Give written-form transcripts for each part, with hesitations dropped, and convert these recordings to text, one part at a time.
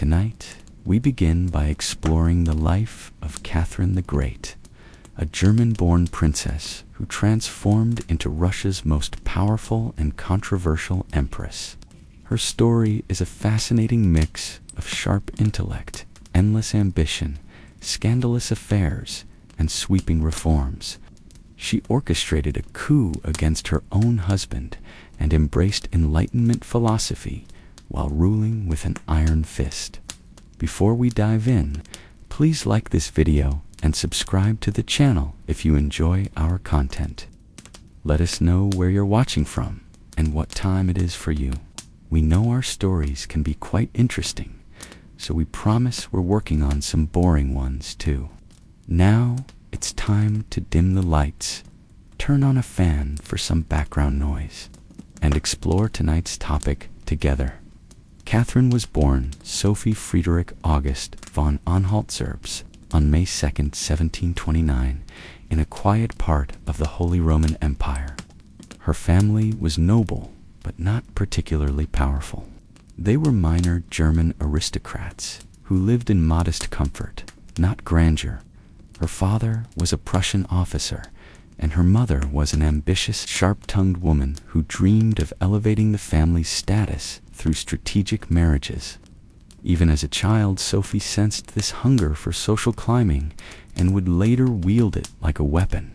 Tonight, we begin by exploring the life of Catherine the Great, a German-born princess who transformed into Russia's most powerful and controversial empress. Her story is a fascinating mix of sharp intellect, endless ambition, scandalous affairs, and sweeping reforms. She orchestrated a coup against her own husband and embraced Enlightenment philosophy while ruling with an iron fist. Before we dive in, please like this video and subscribe to the channel if you enjoy our content. Let us know where you're watching from and what time it is for you. We know our stories can be quite interesting, so we promise we're working on some boring ones too. Now, it's time to dim the lights, turn on a fan for some background noise, and explore tonight's topic together. Catherine was born Sophie Friedrich August von Anhalt-Zerbst on May 2, 1729, in a quiet part of the Holy Roman Empire. Her family was noble, but not particularly powerful. They were minor German aristocrats who lived in modest comfort, not grandeur. Her father was a Prussian officer, and her mother was an ambitious, sharp-tongued woman who dreamed of elevating the family's status through strategic marriages. Even as a child, Sophie sensed this hunger for social climbing and would later wield it like a weapon.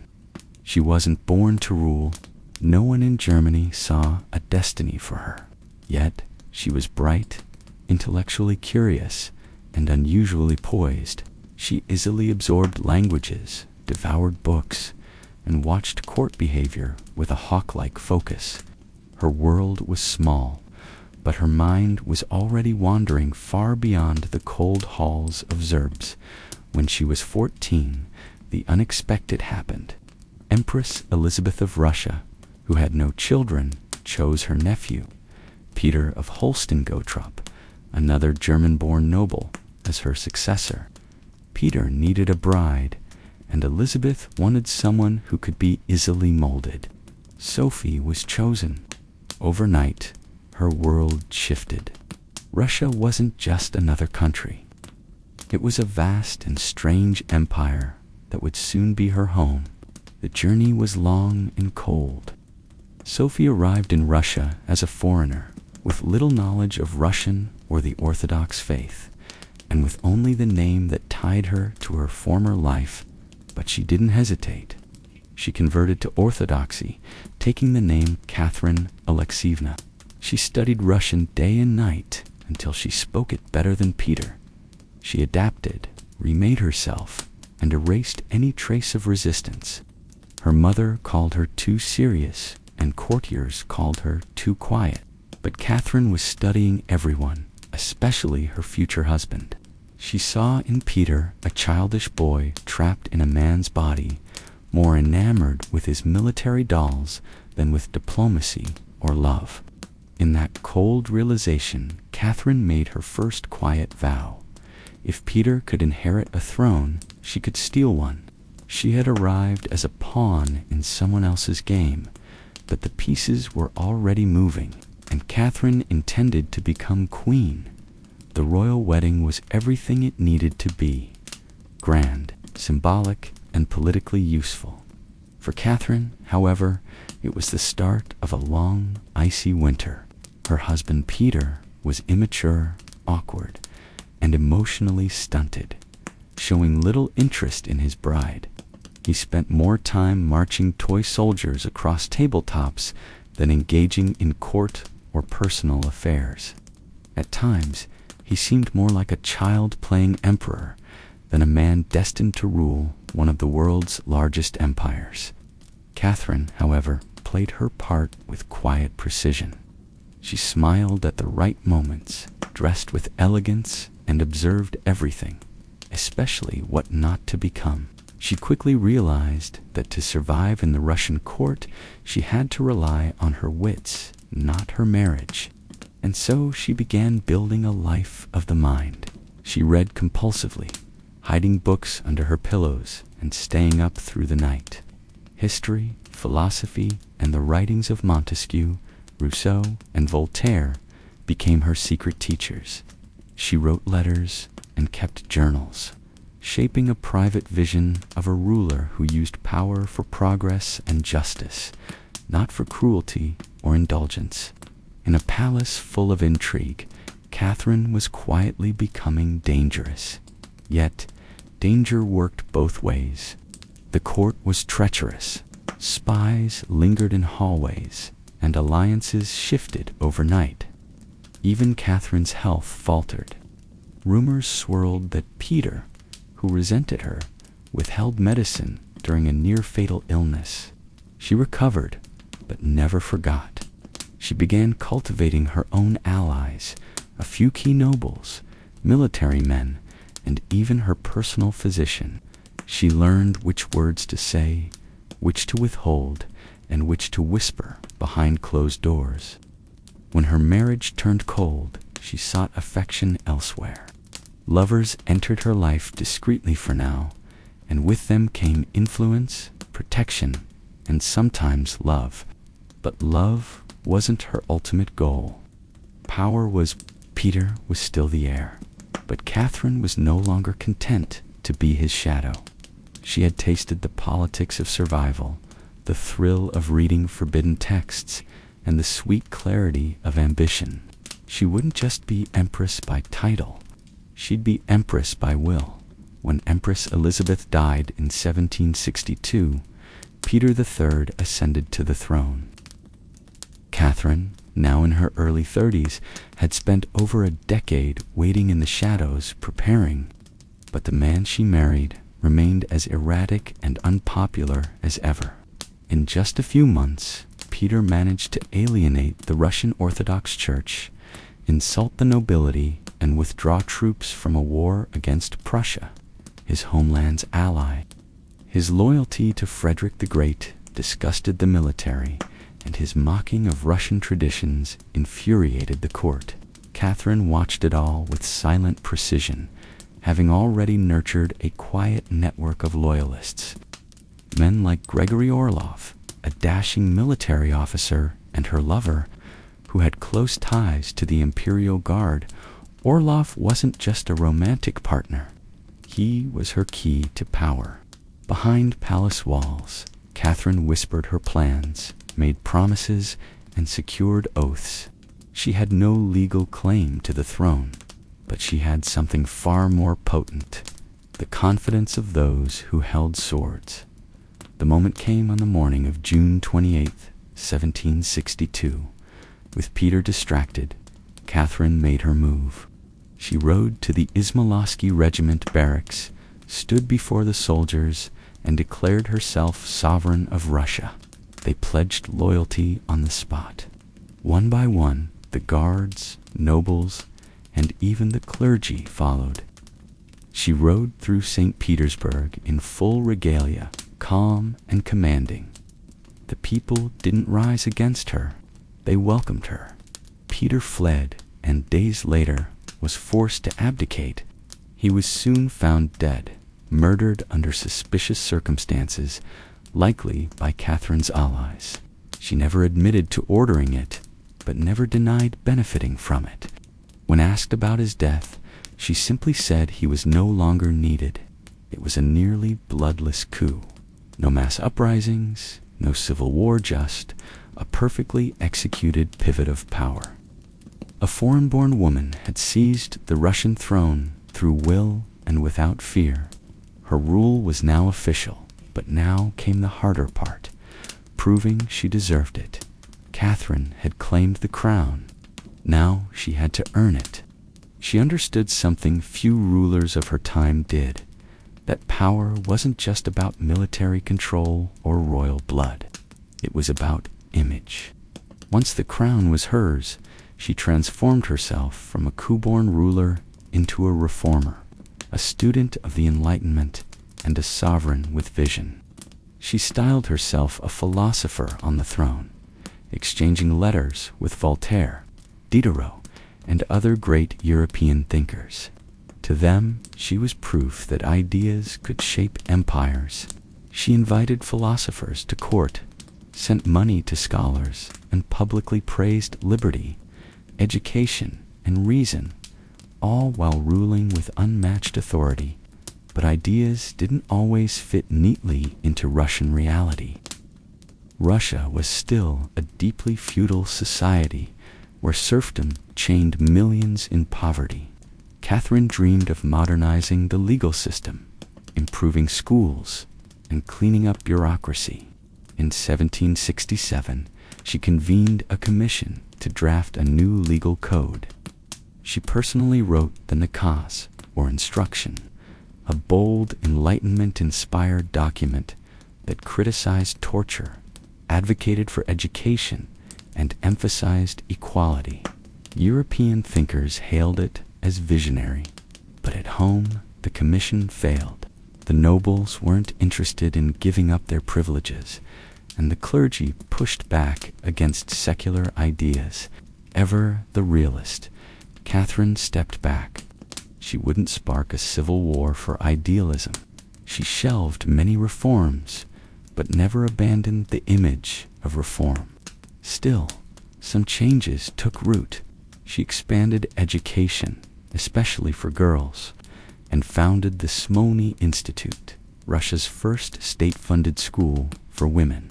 She wasn't born to rule. No one in Germany saw a destiny for her. Yet, she was bright, intellectually curious, and unusually poised. She easily absorbed languages, devoured books, and watched court behavior with a hawk-like focus. Her world was small, but her mind was already wandering far beyond the cold halls of Zerbst. When she was 14, the unexpected happened. Empress Elizabeth of Russia, who had no children, chose her nephew, Peter of Holstein-Gottorp, another German-born noble, as her successor. Peter needed a bride, and Elizabeth wanted someone who could be easily molded. Sophie was chosen. Overnight, her world shifted. Russia wasn't just another country. It was a vast and strange empire that would soon be her home. The journey was long and cold. Sophie arrived in Russia as a foreigner, with little knowledge of Russian or the Orthodox faith, and with only the name that tied her to her former life. But she didn't hesitate. She converted to Orthodoxy, taking the name Catherine Alexeyevna. She studied Russian day and night until she spoke it better than Peter. She adapted, remade herself, and erased any trace of resistance. Her mother called her too serious, and courtiers called her too quiet. But Catherine was studying everyone, especially her future husband. She saw in Peter a childish boy trapped in a man's body, more enamored with his military dolls than with diplomacy or love. In that cold realization, Catherine made her first quiet vow. If Peter could inherit a throne, she could steal one. She had arrived as a pawn in someone else's game, but the pieces were already moving, and Catherine intended to become queen. The royal wedding was everything it needed to be: grand, symbolic, and politically useful. For Catherine, however, it was the start of a long, icy winter. Her husband Peter was immature, awkward, and emotionally stunted, showing little interest in his bride. He spent more time marching toy soldiers across tabletops than engaging in court or personal affairs. At times, he seemed more like a child playing emperor than a man destined to rule one of the world's largest empires. Catherine, however, played her part with quiet precision. She smiled at the right moments, dressed with elegance, and observed everything, especially what not to become. She quickly realized that to survive in the Russian court, she had to rely on her wits, not her marriage. And so she began building a life of the mind. She read compulsively, hiding books under her pillows and staying up through the night. History, philosophy, and the writings of Montesquieu, Rousseau, and Voltaire became her secret teachers. She wrote letters and kept journals, shaping a private vision of a ruler who used power for progress and justice, not for cruelty or indulgence. In a palace full of intrigue, Catherine was quietly becoming dangerous. Yet, danger worked both ways. The court was treacherous. Spies lingered in hallways, and alliances shifted overnight. Even Catherine's health faltered. Rumors swirled that Peter, who resented her, withheld medicine during a near-fatal illness. She recovered, but never forgot. She began cultivating her own allies, a few key nobles, military men, and even her personal physician. She learned which words to say, which to withhold, and which to whisper behind closed doors. When her marriage turned cold, she sought affection elsewhere. Lovers entered her life discreetly for now, and with them came influence, protection, and sometimes love. But love wasn't her ultimate goal. Power was. Peter was still the heir, but Catherine was no longer content to be his shadow. She had tasted the politics of survival, the thrill of reading forbidden texts, and the sweet clarity of ambition. She wouldn't just be empress by title. She'd be empress by will. When Empress Elizabeth died in 1762, Peter III ascended to the throne. Catherine, now in her early 30s, had spent over a decade waiting in the shadows, preparing. But the man she married remained as erratic and unpopular as ever. In just a few months, Peter managed to alienate the Russian Orthodox Church, insult the nobility, and withdraw troops from a war against Prussia, his homeland's ally. His loyalty to Frederick the Great disgusted the military, and his mocking of Russian traditions infuriated the court. Catherine watched it all with silent precision, having already nurtured a quiet network of loyalists. Men like Gregory Orlov, a dashing military officer, and her lover, who had close ties to the Imperial Guard. Orlov wasn't just a romantic partner. He was her key to power. Behind palace walls, Catherine whispered her plans, made promises, and secured oaths. She had no legal claim to the throne, but she had something far more potent: the confidence of those who held swords. The moment came on the morning of June 28, 1762. With Peter distracted, Catherine made her move. She rode to the Izmailovsky regiment barracks, stood before the soldiers, and declared herself sovereign of Russia. They pledged loyalty on the spot. One by one, the guards, nobles, and even the clergy followed. She rode through St. Petersburg in full regalia, calm and commanding. The people didn't rise against her. They welcomed her. Peter fled, and days later was forced to abdicate. He was soon found dead, murdered under suspicious circumstances, likely by Catherine's allies. She never admitted to ordering it, but never denied benefiting from it. When asked about his death, she simply said he was no longer needed. It was a nearly bloodless coup. No mass uprisings, no civil war, just a perfectly executed pivot of power. A foreign-born woman had seized the Russian throne through will and without fear. Her rule was now official, but now came the harder part, proving she deserved it. Catherine had claimed the crown. Now she had to earn it. She understood something few rulers of her time did, that power wasn't just about military control or royal blood. It was about image. Once the crown was hers, she transformed herself from a coup-born ruler into a reformer, a student of the Enlightenment, and a sovereign with vision. She styled herself a philosopher on the throne, exchanging letters with Voltaire, Diderot, and other great European thinkers. To them, she was proof that ideas could shape empires. She invited philosophers to court, sent money to scholars, and publicly praised liberty, education, and reason, all while ruling with unmatched authority. But ideas didn't always fit neatly into Russian reality. Russia was still a deeply feudal society where serfdom chained millions in poverty. Catherine dreamed of modernizing the legal system, improving schools, and cleaning up bureaucracy. In 1767, she convened a commission to draft a new legal code. She personally wrote the nakaz, or instruction, a bold, Enlightenment-inspired document that criticized torture, advocated for education, and emphasized equality. European thinkers hailed it as visionary, but at home the commission failed. The nobles weren't interested in giving up their privileges, and the clergy pushed back against secular ideas. Ever the realist, Catherine stepped back. She wouldn't spark a civil war for idealism. She shelved many reforms, but never abandoned the image of reform. Still, some changes took root. She expanded education, especially for girls, and founded the Smolny Institute, Russia's first state-funded school for women.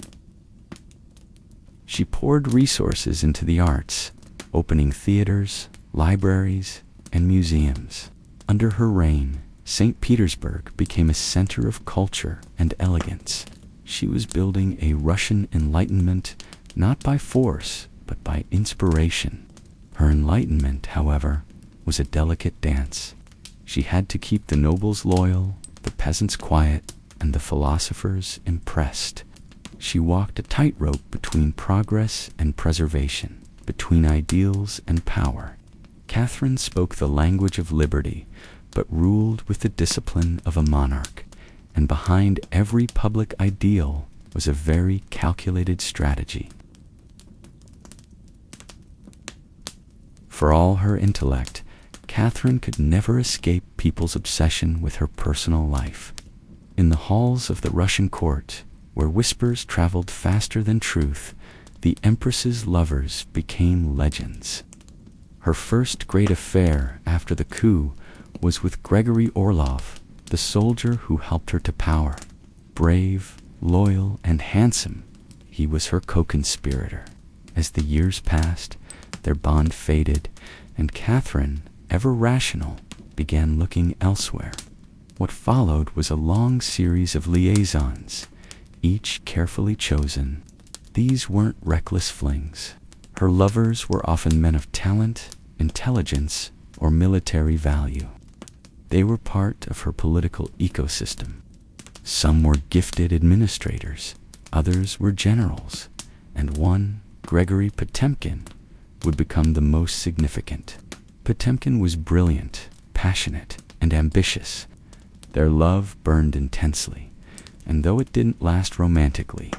She poured resources into the arts, opening theaters, libraries, and museums. Under her reign, St. Petersburg became a center of culture and elegance. She was building a Russian enlightenment not by force, but by inspiration. Her enlightenment, however, was a delicate dance. She had to keep the nobles loyal, the peasants quiet, and the philosophers impressed. She walked a tightrope between progress and preservation, between ideals and power. Catherine spoke the language of liberty, but ruled with the discipline of a monarch, and behind every public ideal was a very calculated strategy. For all her intellect, Catherine could never escape people's obsession with her personal life. In the halls of the Russian court, where whispers traveled faster than truth, the empress's lovers became legends. Her first great affair after the coup was with Gregory Orlov, the soldier who helped her to power. Brave, loyal, and handsome, he was her co-conspirator. As the years passed, their bond faded, and Catherine, ever rational, began looking elsewhere. What followed was a long series of liaisons, each carefully chosen. These weren't reckless flings. Her lovers were often men of talent, intelligence, or military value. They were part of her political ecosystem. Some were gifted administrators, others were generals, and one, Gregory Potemkin, would become the most significant. Potemkin was brilliant, passionate, and ambitious. Their love burned intensely, and though it didn't last romantically,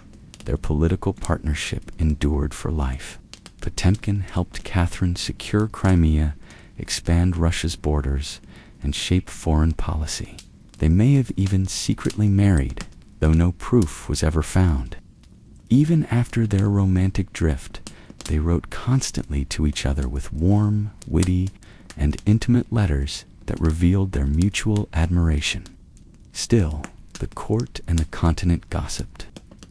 their political partnership endured for life. Potemkin helped Catherine secure Crimea, expand Russia's borders, and shape foreign policy. They may have even secretly married, though no proof was ever found. Even after their romantic drift, they wrote constantly to each other with warm, witty, and intimate letters that revealed their mutual admiration. Still, the court and the continent gossiped.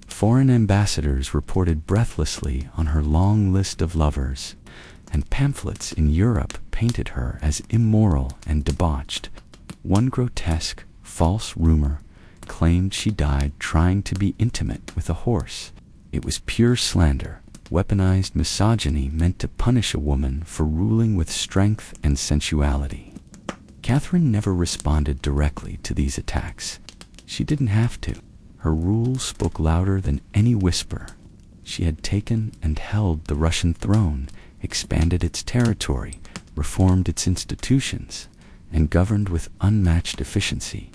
Foreign ambassadors reported breathlessly on her long list of lovers, and pamphlets in Europe painted her as immoral and debauched. One grotesque, false rumor claimed she died trying to be intimate with a horse. It was pure slander, weaponized misogyny meant to punish a woman for ruling with strength and sensuality. Catherine never responded directly to these attacks. She didn't have to. Her rule spoke louder than any whisper. She had taken and held the Russian throne, expanded its territory, reformed its institutions, and governed with unmatched efficiency.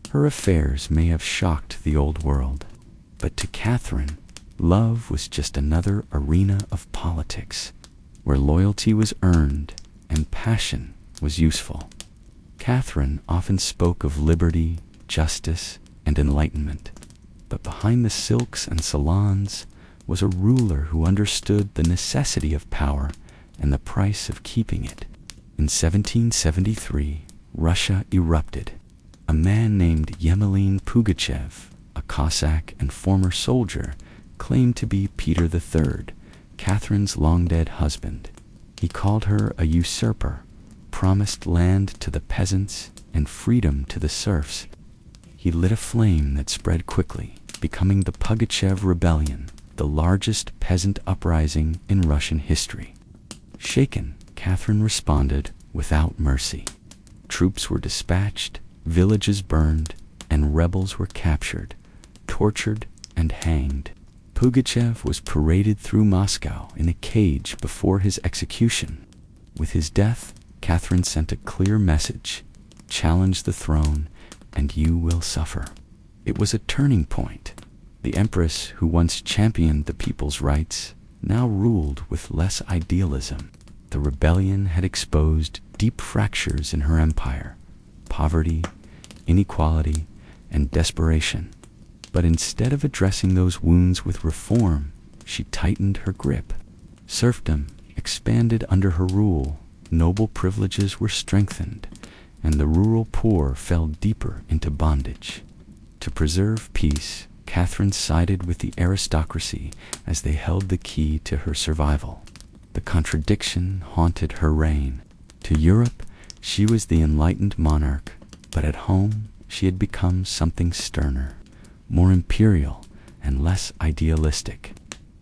Her affairs may have shocked the old world, but to Catherine, love was just another arena of politics, where loyalty was earned and passion was useful. Catherine often spoke of liberty, justice, and enlightenment, but behind the silks and salons was a ruler who understood the necessity of power and the price of keeping it. In 1773, Russia erupted. A man named Yemelin Pugachev, a Cossack and former soldier, claimed to be Peter III, Catherine's long-dead husband. He called her a usurper, promised land to the peasants and freedom to the serfs. He lit a flame that spread quickly, becoming the Pugachev Rebellion, the largest peasant uprising in Russian history. Shaken, Catherine responded without mercy. Troops were dispatched, villages burned, and rebels were captured, tortured, and hanged. Pugachev was paraded through Moscow in a cage before his execution. With his death, Catherine sent a clear message: challenge the throne, and you will suffer. It was a turning point. The empress, who once championed the people's rights, now ruled with less idealism. The rebellion had exposed deep fractures in her empire: poverty, inequality, and desperation. But instead of addressing those wounds with reform, she tightened her grip. Serfdom expanded under her rule, noble privileges were strengthened, and the rural poor fell deeper into bondage. To preserve peace, Catherine sided with the aristocracy as they held the key to her survival. The contradiction haunted her reign. To Europe, she was the enlightened monarch, but at home she had become something sterner, more imperial and less idealistic.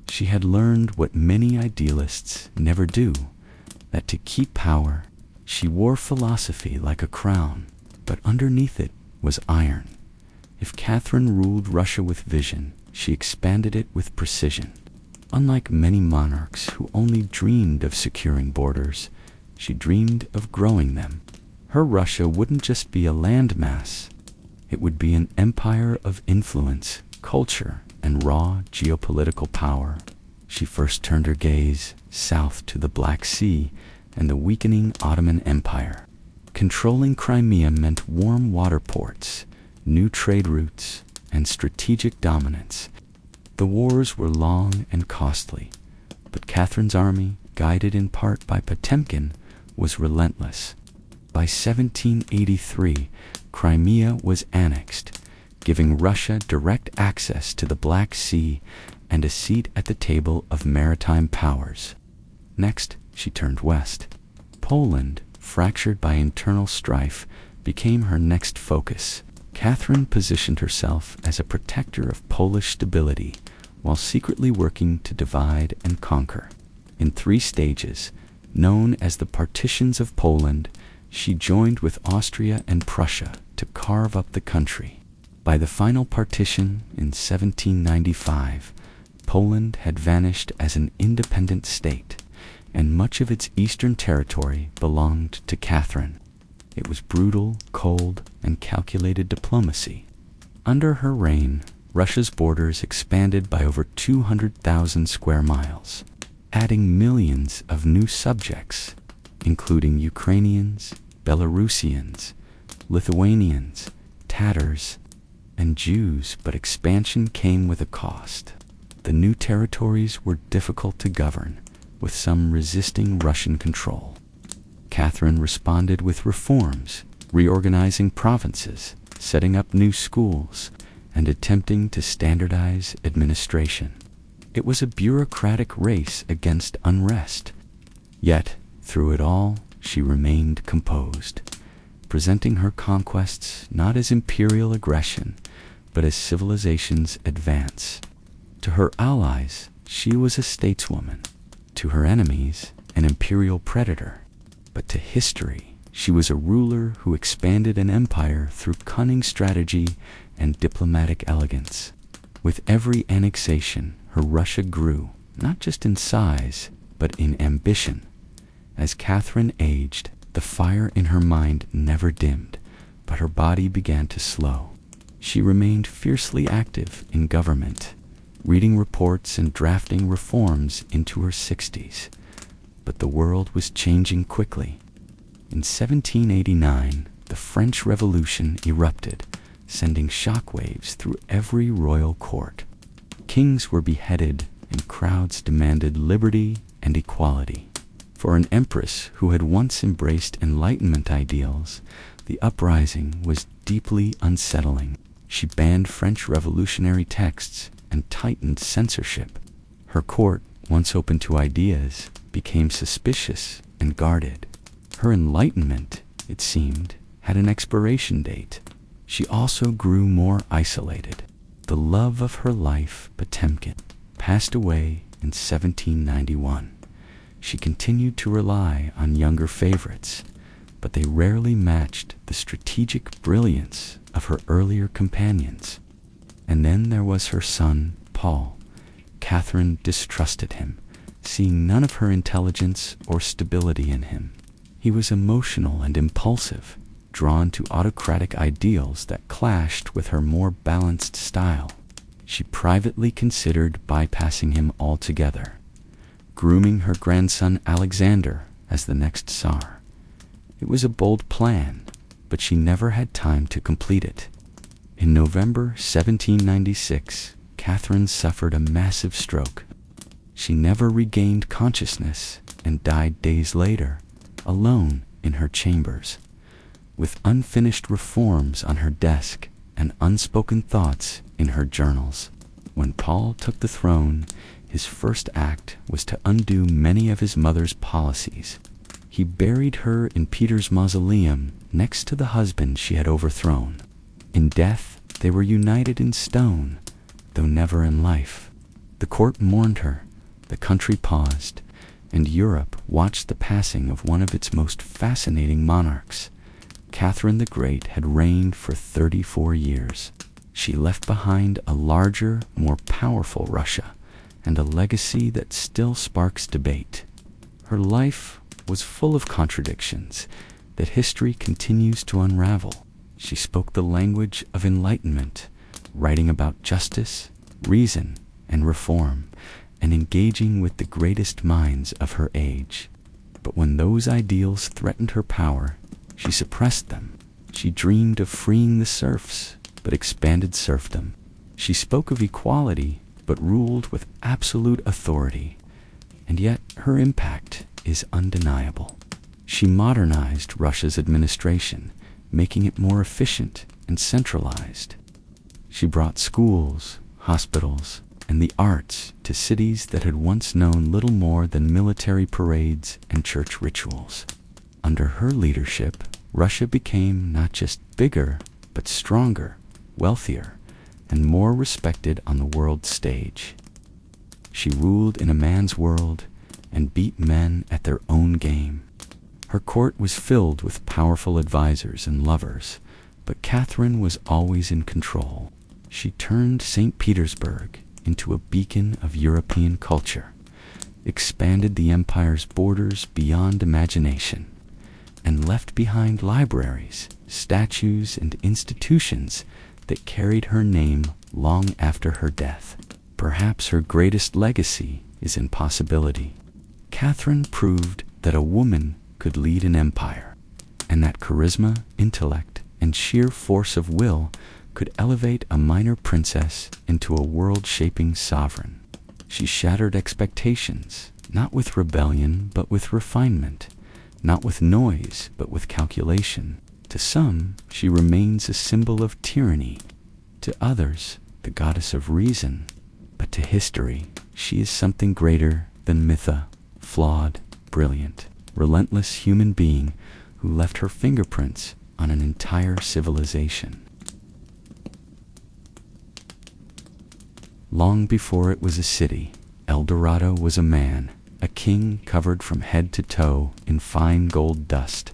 She had learned what many idealists never do, that to keep power, she wore philosophy like a crown, but underneath it was iron. If Catherine ruled Russia with vision, she expanded it with precision. Unlike many monarchs who only dreamed of securing borders, she dreamed of growing them. Her Russia wouldn't just be a landmass. It would be an empire of influence, culture, and raw geopolitical power. She first turned her gaze south to the Black Sea and the weakening Ottoman Empire. Controlling Crimea meant warm water ports, new trade routes, and strategic dominance. The wars were long and costly, but Catherine's army, guided in part by Potemkin, was relentless. By 1783, Crimea was annexed, giving Russia direct access to the Black Sea and a seat at the table of maritime powers. Next, she turned west. Poland, fractured by internal strife, became her next focus. Catherine positioned herself as a protector of Polish stability, while secretly working to divide and conquer. In 3 stages, known as the Partitions of Poland, she joined with Austria and Prussia to carve up the country. By the final partition in 1795, Poland had vanished as an independent state, and much of its eastern territory belonged to Catherine. It was brutal, cold, and calculated diplomacy. Under her reign, Russia's borders expanded by over 200,000 square miles, adding millions of new subjects, including Ukrainians, Belarusians, Lithuanians, Tatars, and Jews, but expansion came with a cost. The new territories were difficult to govern, with some resisting Russian control. Catherine responded with reforms, reorganizing provinces, setting up new schools, and attempting to standardize administration. It was a bureaucratic race against unrest. Yet, through it all, she remained composed, presenting her conquests not as imperial aggression, but as civilization's advance. To her allies, she was a stateswoman. To her enemies, an imperial predator. But to history, she was a ruler who expanded an empire through cunning strategy and diplomatic elegance. With every annexation, her Russia grew, not just in size, but in ambition. As Catherine aged, the fire in her mind never dimmed, but her body began to slow. She remained fiercely active in government, reading reports and drafting reforms into her 60s. But the world was changing quickly. In 1789, the French Revolution erupted, sending shockwaves through every royal court. Kings were beheaded, and crowds demanded liberty and equality. For an empress who had once embraced Enlightenment ideals, the uprising was deeply unsettling. She banned French revolutionary texts and tightened censorship. Her court, once open to ideas, became suspicious and guarded. Her enlightenment, it seemed, had an expiration date. She also grew more isolated. The love of her life, Potemkin, passed away in 1791. She continued to rely on younger favorites, but they rarely matched the strategic brilliance of her earlier companions. And then there was her son, Paul. Catherine distrusted him, seeing none of her intelligence or stability in him. He was emotional and impulsive, drawn to autocratic ideals that clashed with her more balanced style. She privately considered bypassing him altogether, grooming her grandson Alexander as the next Tsar. It was a bold plan, but she never had time to complete it. In November 1796, Catherine suffered a massive stroke. She never regained consciousness and died days later, alone in her chambers, with unfinished reforms on her desk and unspoken thoughts in her journals. When Paul took the throne, his first act was to undo many of his mother's policies. He buried her in Peter's mausoleum next to the husband she had overthrown. In death, they were united in stone, though never in life. The court mourned her, the country paused, and Europe watched the passing of one of its most fascinating monarchs. Catherine the Great had reigned for 34 years. She left behind a larger, more powerful Russia, and a legacy that still sparks debate. Her life was full of contradictions that history continues to unravel. She spoke the language of enlightenment, writing about justice, reason, and reform, and engaging with the greatest minds of her age. But when those ideals threatened her power, she suppressed them. She dreamed of freeing the serfs, but expanded serfdom. She spoke of equality, but ruled with absolute authority. And yet her impact is undeniable. She modernized Russia's administration, making it more efficient and centralized. She brought schools, hospitals, and the arts to cities that had once known little more than military parades and church rituals. Under her leadership, Russia became not just bigger, but stronger, wealthier, and more respected on the world stage. She ruled in a man's world and beat men at their own game. Her court was filled with powerful advisors and lovers, but Catherine was always in control. She turned St. Petersburg into a beacon of European culture, expanded the empire's borders beyond imagination, and left behind libraries, statues, and institutions that carried her name long after her death. Perhaps her greatest legacy is in possibility. Catherine proved that a woman could lead an empire, and that charisma, intellect, and sheer force of will could elevate a minor princess into a world-shaping sovereign. She shattered expectations, not with rebellion, but with refinement, not with noise, but with calculation. To some, she remains a symbol of tyranny, to others, the goddess of reason, but to history, she is something greater than mytha, flawed, brilliant, relentless human being who left her fingerprints on an entire civilization. Long before it was a city, El Dorado was a man, a king covered from head to toe in fine gold dust.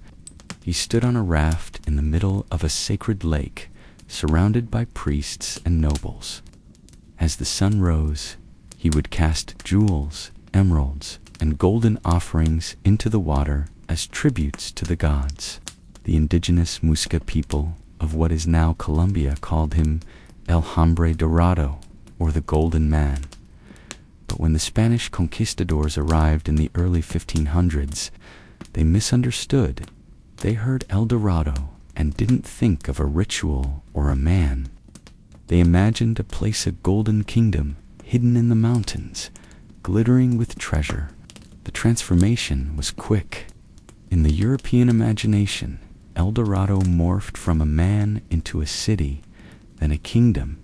He stood on a raft in the middle of a sacred lake, surrounded by priests and nobles. As the sun rose, he would cast jewels, emeralds, and golden offerings into the water as tributes to the gods. The indigenous Muisca people of what is now Colombia called him El Hombre Dorado, or the Golden Man. But when the Spanish conquistadors arrived in the early 1500s, they misunderstood. They heard El Dorado and didn't think of a ritual or a man. They imagined a place, a golden kingdom, hidden in the mountains, glittering with treasure. The transformation was quick. In the European imagination, El Dorado morphed from a man into a city, then a kingdom,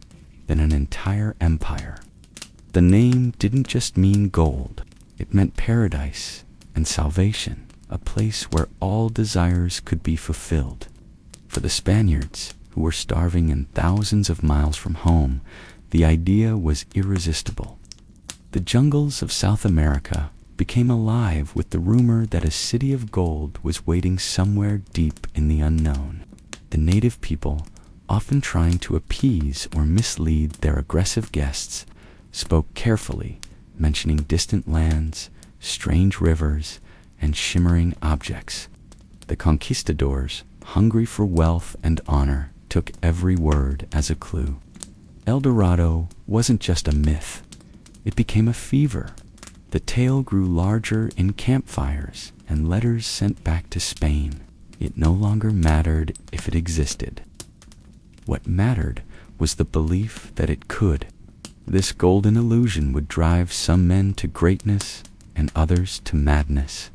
then an entire empire. The name didn't just mean gold. It meant paradise and salvation, a place where all desires could be fulfilled. For the Spaniards, who were starving and thousands of miles from home, the idea was irresistible. The jungles of South America became alive with the rumor that a city of gold was waiting somewhere deep in the unknown. The native people, often trying to appease or mislead their aggressive guests, spoke carefully, mentioning distant lands, strange rivers, and shimmering objects. The conquistadors, hungry for wealth and honor, took every word as a clue. El Dorado wasn't just a myth. It became a fever. The tale grew larger in campfires and letters sent back to Spain. It no longer mattered if it existed. What mattered was the belief that it could. This golden illusion would drive some men to greatness and others to madness.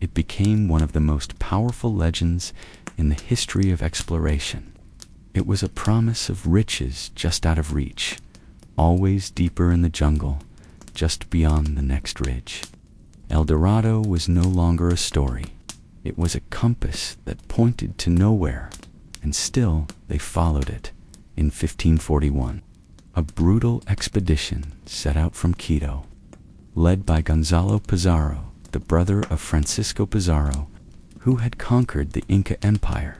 It became one of the most powerful legends in the history of exploration. It was a promise of riches just out of reach, always deeper in the jungle, just beyond the next ridge. El Dorado was no longer a story. It was a compass that pointed to nowhere, and still they followed it. In 1541, a brutal expedition set out from Quito, led by Gonzalo Pizarro, the brother of Francisco Pizarro, who had conquered the Inca Empire.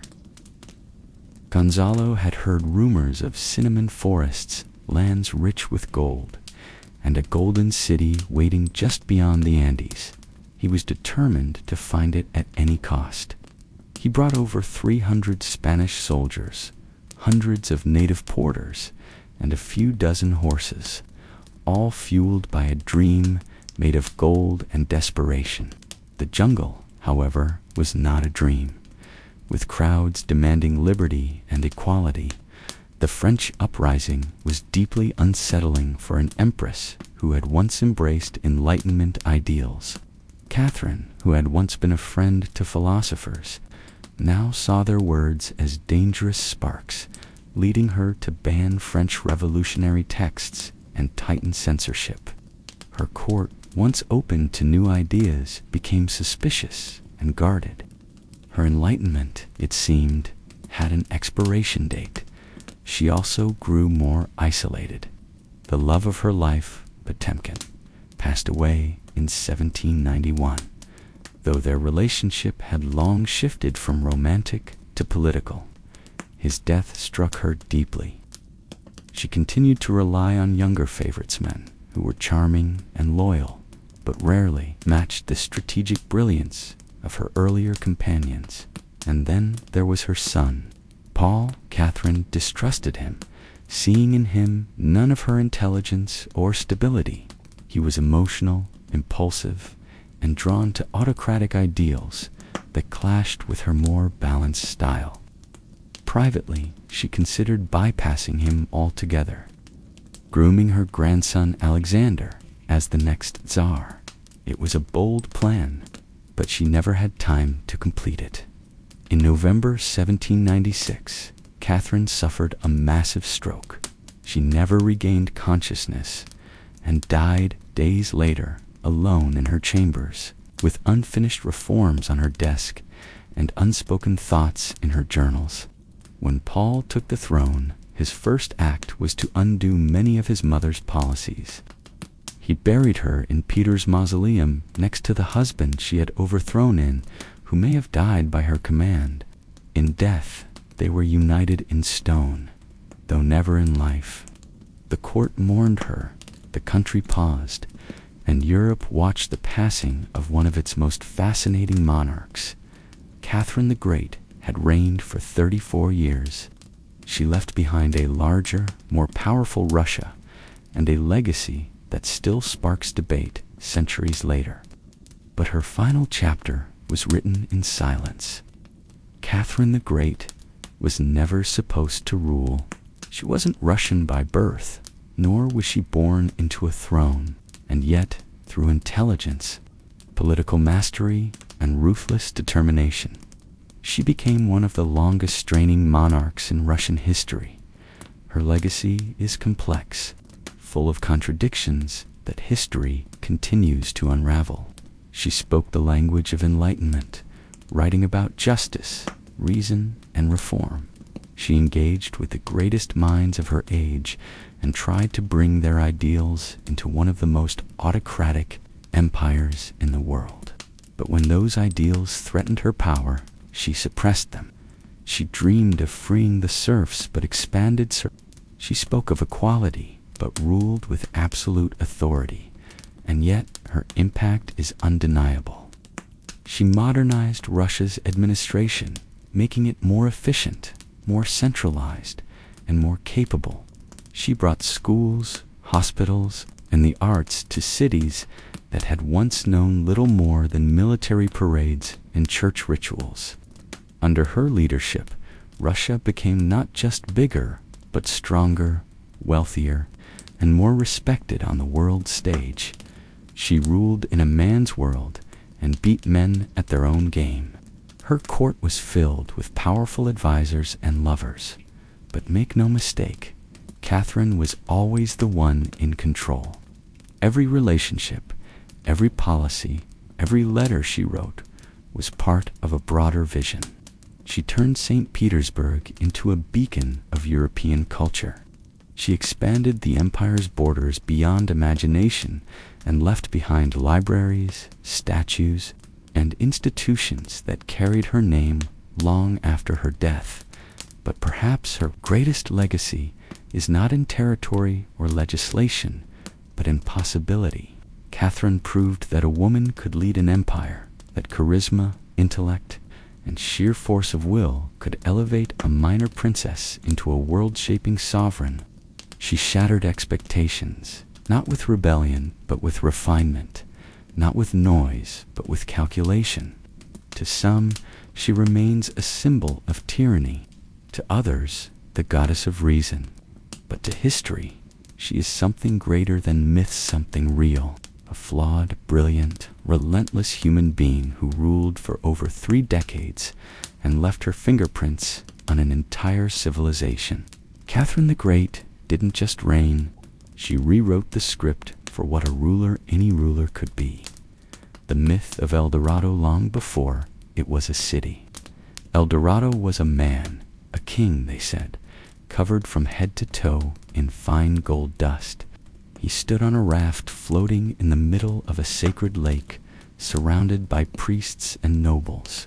Gonzalo had heard rumors of cinnamon forests, lands rich with gold, and a golden city waiting just beyond the Andes. He was determined to find it at any cost. He brought over 300 Spanish soldiers, hundreds of native porters, and a few dozen horses, all fueled by a dream made of gold and desperation. The jungle, however, was not a dream. With crowds demanding liberty and equality, the French uprising was deeply unsettling for an empress who had once embraced Enlightenment ideals. Catherine, who had once been a friend to philosophers, now saw their words as dangerous sparks, leading her to ban French revolutionary texts and tighten censorship. Her court, once open to new ideas, became suspicious and guarded. Her enlightenment, it seemed, had an expiration date. She also grew more isolated. The love of her life, Potemkin, passed away in 1791, though their relationship had long shifted from romantic to political. His death struck her deeply. She continued to rely on younger favoritesmen who were charming and loyal, but rarely matched the strategic brilliance of her earlier companions. And then there was her son. Paul. Catherine distrusted him, seeing in him none of her intelligence or stability. He was emotional, impulsive, and drawn to autocratic ideals that clashed with her more balanced style. Privately, she considered bypassing him altogether, grooming her grandson Alexander as the next Tsar. It was a bold plan, but she never had time to complete it. In November 1796, Catherine suffered a massive stroke. She never regained consciousness and died days later, alone in her chambers, with unfinished reforms on her desk and unspoken thoughts in her journals. When Paul took the throne, his first act was to undo many of his mother's policies. He buried her in Peter's mausoleum next to the husband she had overthrown who may have died by her command. In death, they were united in stone, though never in life. The court mourned her, the country paused, and Europe watched the passing of one of its most fascinating monarchs. Catherine the Great had reigned for 34 years. She left behind a larger, more powerful Russia, and a legacy that still sparks debate centuries later. But her final chapter was written in silence. Catherine the Great was never supposed to rule. She wasn't Russian by birth, nor was she born into a throne, and yet, through intelligence, political mastery, and ruthless determination. She became one of the longest-reigning monarchs in Russian history. Her legacy is complex, full of contradictions that history continues to unravel. She spoke the language of enlightenment, writing about justice, reason, and reform. She engaged with the greatest minds of her age and tried to bring their ideals into one of the most autocratic empires in the world. But when those ideals threatened her power, she suppressed them. She dreamed of freeing the serfs but expanded She spoke of equality but ruled with absolute authority, and yet her impact is undeniable. She modernized Russia's administration, making it more efficient, more centralized, and more capable. She brought schools, hospitals, and the arts to cities that had once known little more than military parades and church rituals. Under her leadership, Russia became not just bigger, but stronger, wealthier, and more respected on the world stage. She ruled in a man's world and beat men at their own game. Her court was filled with powerful advisors and lovers. But make no mistake, Catherine was always the one in control. Every relationship, every policy, every letter she wrote was part of a broader vision. She turned St. Petersburg into a beacon of European culture. She expanded the empire's borders beyond imagination and left behind libraries, statues, and institutions that carried her name long after her death. But perhaps her greatest legacy is not in territory or legislation, but in possibility. Catherine proved that a woman could lead an empire, that charisma, intellect, and sheer force of will could elevate a minor princess into a world-shaping sovereign. She shattered expectations, not with rebellion, but with refinement, not with noise, but with calculation. To some, she remains a symbol of tyranny, to others, the goddess of reason. But to history, she is something greater than myths, something real. A flawed, brilliant, relentless human being who ruled for over 3 decades and left her fingerprints on an entire civilization. Catherine the Great didn't just reign, she rewrote the script for what a ruler any ruler could be. The myth of El Dorado long before it was a city. El Dorado was a man, a king, they said, covered from head to toe in fine gold dust. He stood on a raft floating in the middle of a sacred lake, surrounded by priests and nobles.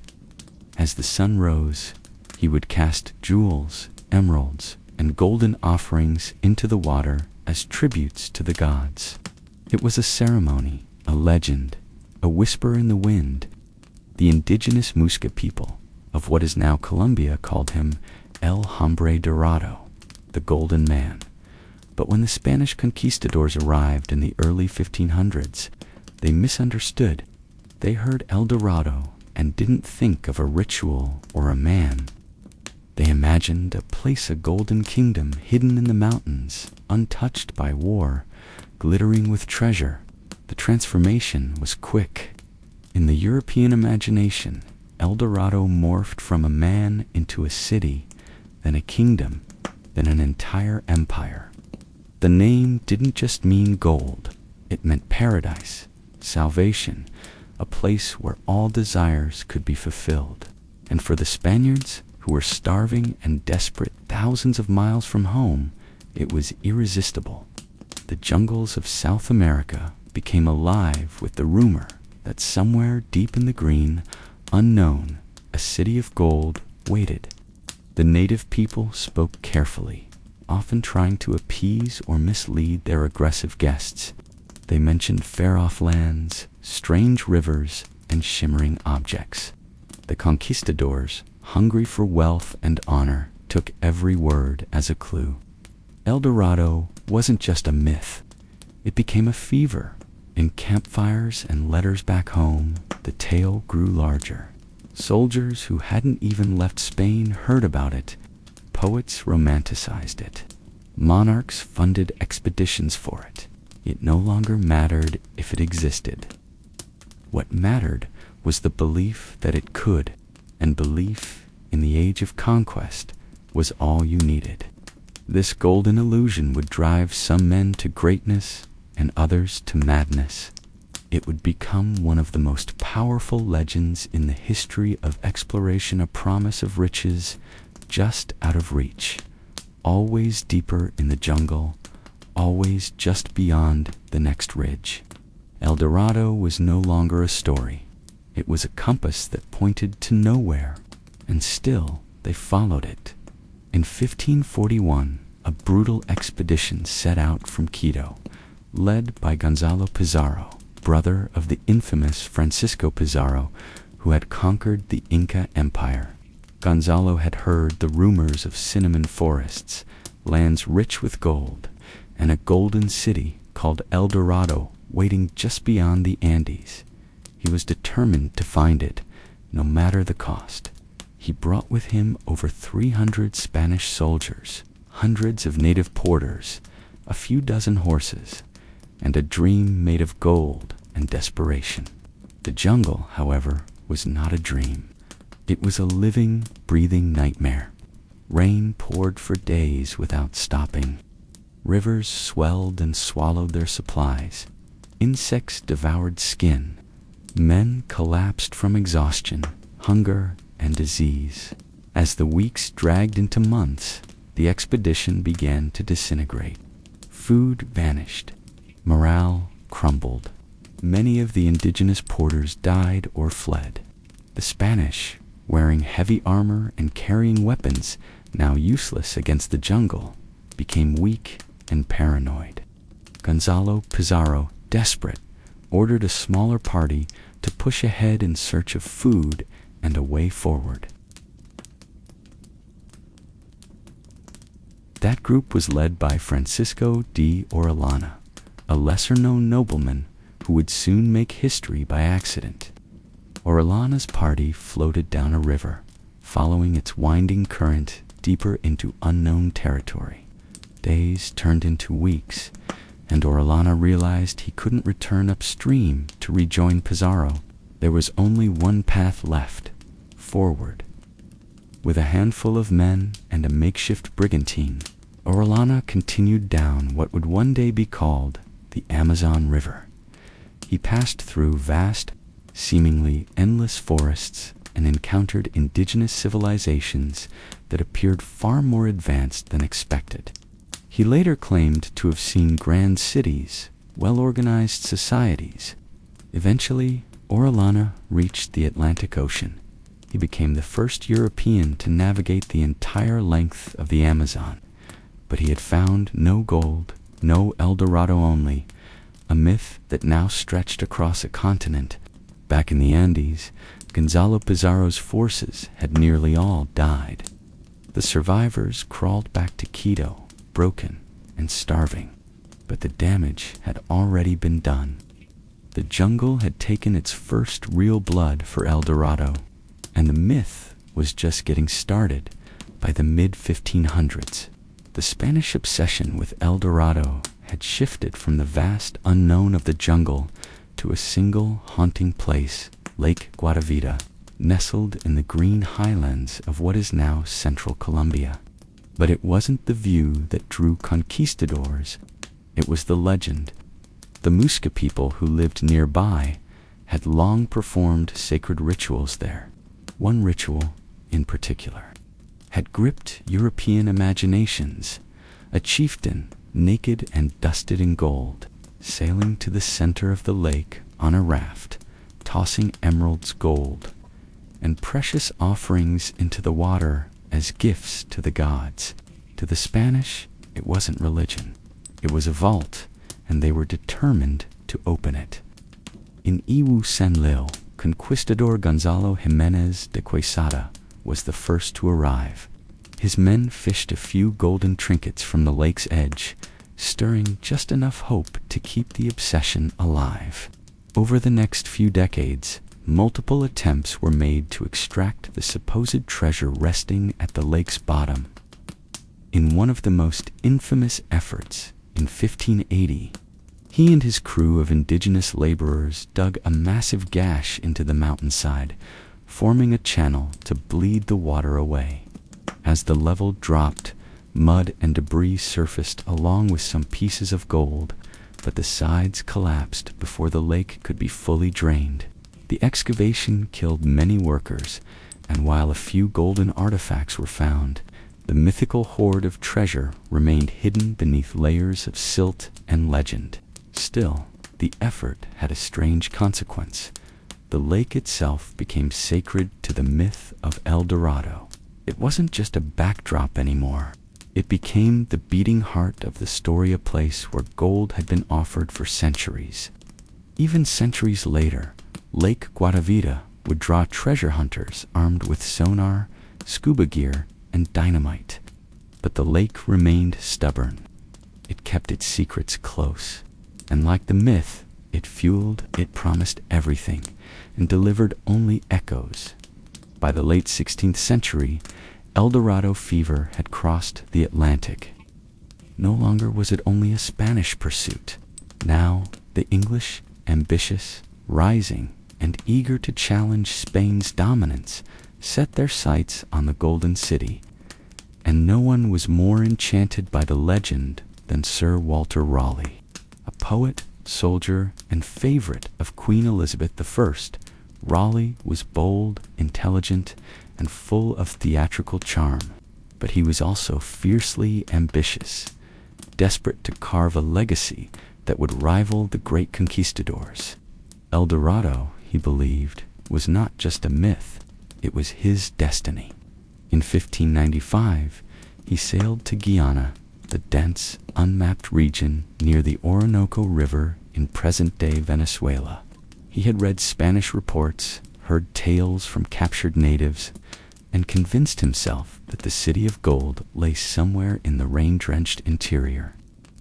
As the sun rose, he would cast jewels, emeralds, and golden offerings into the water as tributes to the gods. It was a ceremony, a legend, a whisper in the wind. The indigenous Muisca people of what is now Colombia called him El Hombre Dorado, the Golden Man. But when the Spanish conquistadors arrived in the early 1500s, they misunderstood. They heard El Dorado and didn't think of a ritual or a man. They imagined a place, a golden kingdom hidden in the mountains, untouched by war, glittering with treasure. The transformation was quick. In the European imagination, El Dorado morphed from a man into a city, then a kingdom, then an entire empire. The name didn't just mean gold, it meant paradise, salvation, a place where all desires could be fulfilled. And for the Spaniards, who were starving and desperate thousands of miles from home, it was irresistible. The jungles of South America became alive with the rumor that somewhere deep in the green, unknown, a city of gold waited. The native people spoke carefully, often trying to appease or mislead their aggressive guests. They mentioned far-off lands, strange rivers, and shimmering objects. The conquistadors, hungry for wealth and honor, took every word as a clue. El Dorado wasn't just a myth. It became a fever. In campfires and letters back home, the tale grew larger. Soldiers who hadn't even left Spain heard about it. Poets romanticized it. Monarchs funded expeditions for it. It no longer mattered if it existed. What mattered was the belief that it could, and belief in the age of conquest was all you needed. This golden illusion would drive some men to greatness and others to madness. It would become one of the most powerful legends in the history of exploration, a promise of riches just out of reach, always deeper in the jungle, always just beyond the next ridge. El Dorado was no longer a story. It was a compass that pointed to nowhere, and still they followed it. In 1541, a brutal expedition set out from Quito, led by Gonzalo Pizarro, brother of the infamous Francisco Pizarro, who had conquered the Inca Empire. Gonzalo had heard the rumors of cinnamon forests, lands rich with gold, and a golden city called El Dorado waiting just beyond the Andes. He was determined to find it, no matter the cost. He brought with him over 300 Spanish soldiers, hundreds of native porters, a few dozen horses, and a dream made of gold and desperation. The jungle, however, was not a dream. It was a living, breathing nightmare. Rain poured for days without stopping. Rivers swelled and swallowed their supplies. Insects devoured skin. Men collapsed from exhaustion, hunger, and disease. As the weeks dragged into months, the expedition began to disintegrate. Food vanished. Morale crumbled. Many of the indigenous porters died or fled. The Spanish, wearing heavy armor and carrying weapons now useless against the jungle, became weak and paranoid. Gonzalo Pizarro, desperate, ordered a smaller party to push ahead in search of food and a way forward. That group was led by Francisco de Orellana, a lesser-known nobleman who would soon make history by accident. Orellana's party floated down a river, following its winding current deeper into unknown territory. Days turned into weeks, and Orellana realized he couldn't return upstream to rejoin Pizarro. There was only one path left, forward. With a handful of men and a makeshift brigantine, Orellana continued down what would one day be called the Amazon River. He passed through vast, seemingly endless forests and encountered indigenous civilizations that appeared far more advanced than expected. He later claimed to have seen grand cities, well-organized societies. Eventually, Orellana reached the Atlantic Ocean. He became the first European to navigate the entire length of the Amazon. But he had found no gold, no El Dorado only, a myth that now stretched across a continent. Back in the Andes, Gonzalo Pizarro's forces had nearly all died. The survivors crawled back to Quito, broken and starving, but the damage had already been done. The jungle had taken its first real blood for El Dorado, and the myth was just getting started. By the mid-1500s, the Spanish obsession with El Dorado had shifted from the vast unknown of the jungle to a single haunting place, Lake Guatavita, nestled in the green highlands of what is now central Colombia. But it wasn't the view that drew conquistadors, it was the legend. The Muisca people who lived nearby had long performed sacred rituals there. One ritual, in particular, had gripped European imaginations. A chieftain, naked and dusted in gold, sailing to the center of the lake on a raft, tossing emeralds, gold, and precious offerings into the water as gifts to the gods. To the Spanish, it wasn't religion. It was a vault, and they were determined to open it. In Iwu-Sanlil, Conquistador Gonzalo Jimenez de Quesada was the first to arrive. His men fished a few golden trinkets from the lake's edge, stirring just enough hope to keep the obsession alive. Over the next few decades, multiple attempts were made to extract the supposed treasure resting at the lake's bottom. In one of the most infamous efforts, in 1580, He and his crew of indigenous laborers dug a massive gash into the mountainside, forming a channel to bleed the water away. As the level dropped, mud and debris surfaced along with some pieces of gold, but the sides collapsed before the lake could be fully drained. The excavation killed many workers, and while a few golden artifacts were found, the mythical hoard of treasure remained hidden beneath layers of silt and legend. Still, the effort had a strange consequence. The lake itself became sacred to the myth of El Dorado. It wasn't just a backdrop anymore. It became the beating heart of the story, a place where gold had been offered for centuries. Even centuries later, Lake Guatavita would draw treasure hunters armed with sonar, scuba gear, and dynamite. But the lake remained stubborn. It kept its secrets close. And like the myth, it promised everything, and delivered only echoes. By the late 16th century, El Dorado fever had crossed the Atlantic. No longer was it only a Spanish pursuit. Now, the English, ambitious, rising, and eager to challenge Spain's dominance, set their sights on the Golden City. And no one was more enchanted by the legend than Sir Walter Raleigh. A poet, soldier, and favorite of Queen Elizabeth I, Raleigh was bold, intelligent, and full of theatrical charm. But he was also fiercely ambitious, desperate to carve a legacy that would rival the great conquistadors. El Dorado, he believed, was not just a myth, it was his destiny. In 1595, he sailed to Guyana, the dense, unmapped region near the Orinoco River in present-day Venezuela. He had read Spanish reports, heard tales from captured natives, and convinced himself that the city of gold lay somewhere in the rain-drenched interior.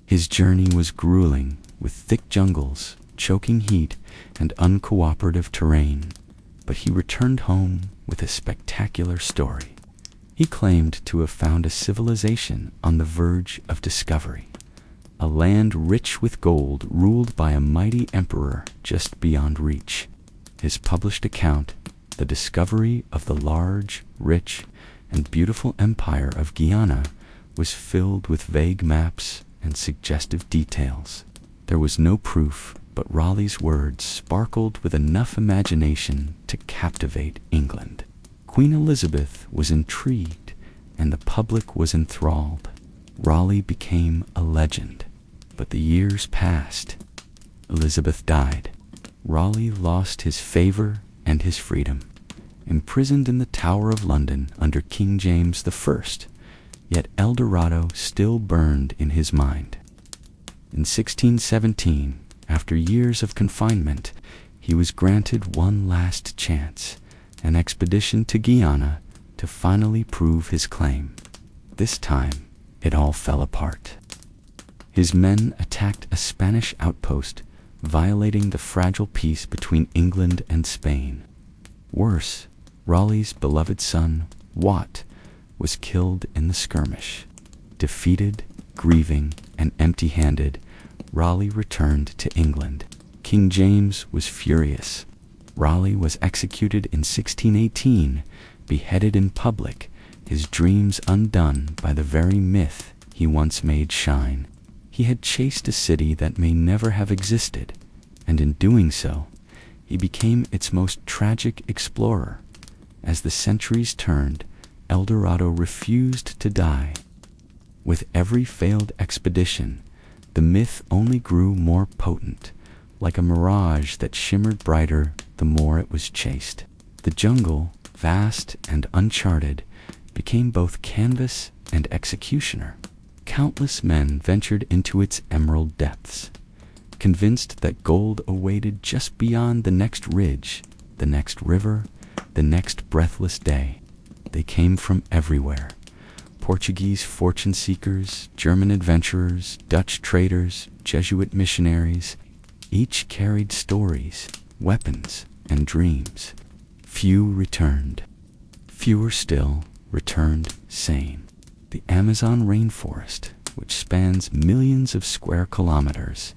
His journey was grueling, with thick jungles, choking heat, and uncooperative terrain, but he returned home with a spectacular story. He claimed to have found a civilization on the verge of discovery, a land rich with gold ruled by a mighty emperor just beyond reach. His published account, The Discovery of the Large, Rich, and Beautiful Empire of Guyana, was filled with vague maps and suggestive details. There was no proof, but Raleigh's words sparkled with enough imagination to captivate England. Queen Elizabeth was intrigued, and the public was enthralled. Raleigh became a legend. But the years passed. Elizabeth died. Raleigh lost his favor and his freedom. Imprisoned in the Tower of London under King James I, yet El Dorado still burned in his mind. In 1617, after years of confinement, he was granted one last chance, an expedition to Guyana to finally prove his claim. This time, it all fell apart. His men attacked a Spanish outpost, violating the fragile peace between England and Spain. Worse, Raleigh's beloved son, Wat, was killed in the skirmish. Defeated, grieving, and empty-handed, Raleigh returned to England. King James was furious. Raleigh was executed in 1618, beheaded in public, his dreams undone by the very myth he once made shine. He had chased a city that may never have existed, and in doing so, he became its most tragic explorer. As the centuries turned, El Dorado refused to die. With every failed expedition, the myth only grew more potent, like a mirage that shimmered brighter the more it was chased. The jungle, vast and uncharted, became both canvas and executioner. Countless men ventured into its emerald depths, convinced that gold awaited just beyond the next ridge, the next river, the next breathless day. They came from everywhere. Portuguese fortune seekers, German adventurers, Dutch traders, Jesuit missionaries. Each carried stories, weapons, and dreams. Few returned. Fewer still returned sane. The Amazon rainforest, which spans millions of square kilometers,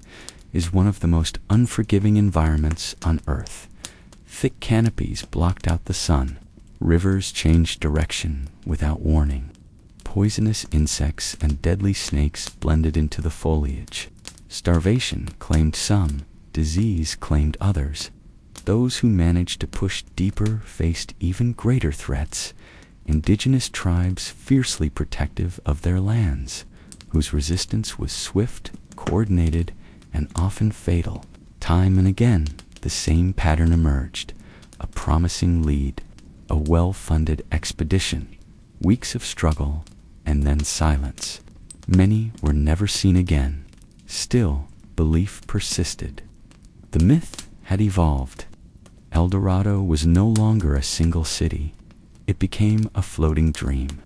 is one of the most unforgiving environments on Earth. Thick canopies blocked out the sun. Rivers changed direction without warning. Poisonous insects and deadly snakes blended into the foliage. Starvation claimed some, disease claimed others. Those who managed to push deeper faced even greater threats. Indigenous tribes fiercely protective of their lands, whose resistance was swift, coordinated, and often fatal. Time and again, the same pattern emerged: a promising lead, a well-funded expedition, weeks of struggle, and then silence. Many were never seen again. Still, belief persisted. The myth had evolved. El Dorado was no longer a single city. It became a floating dream.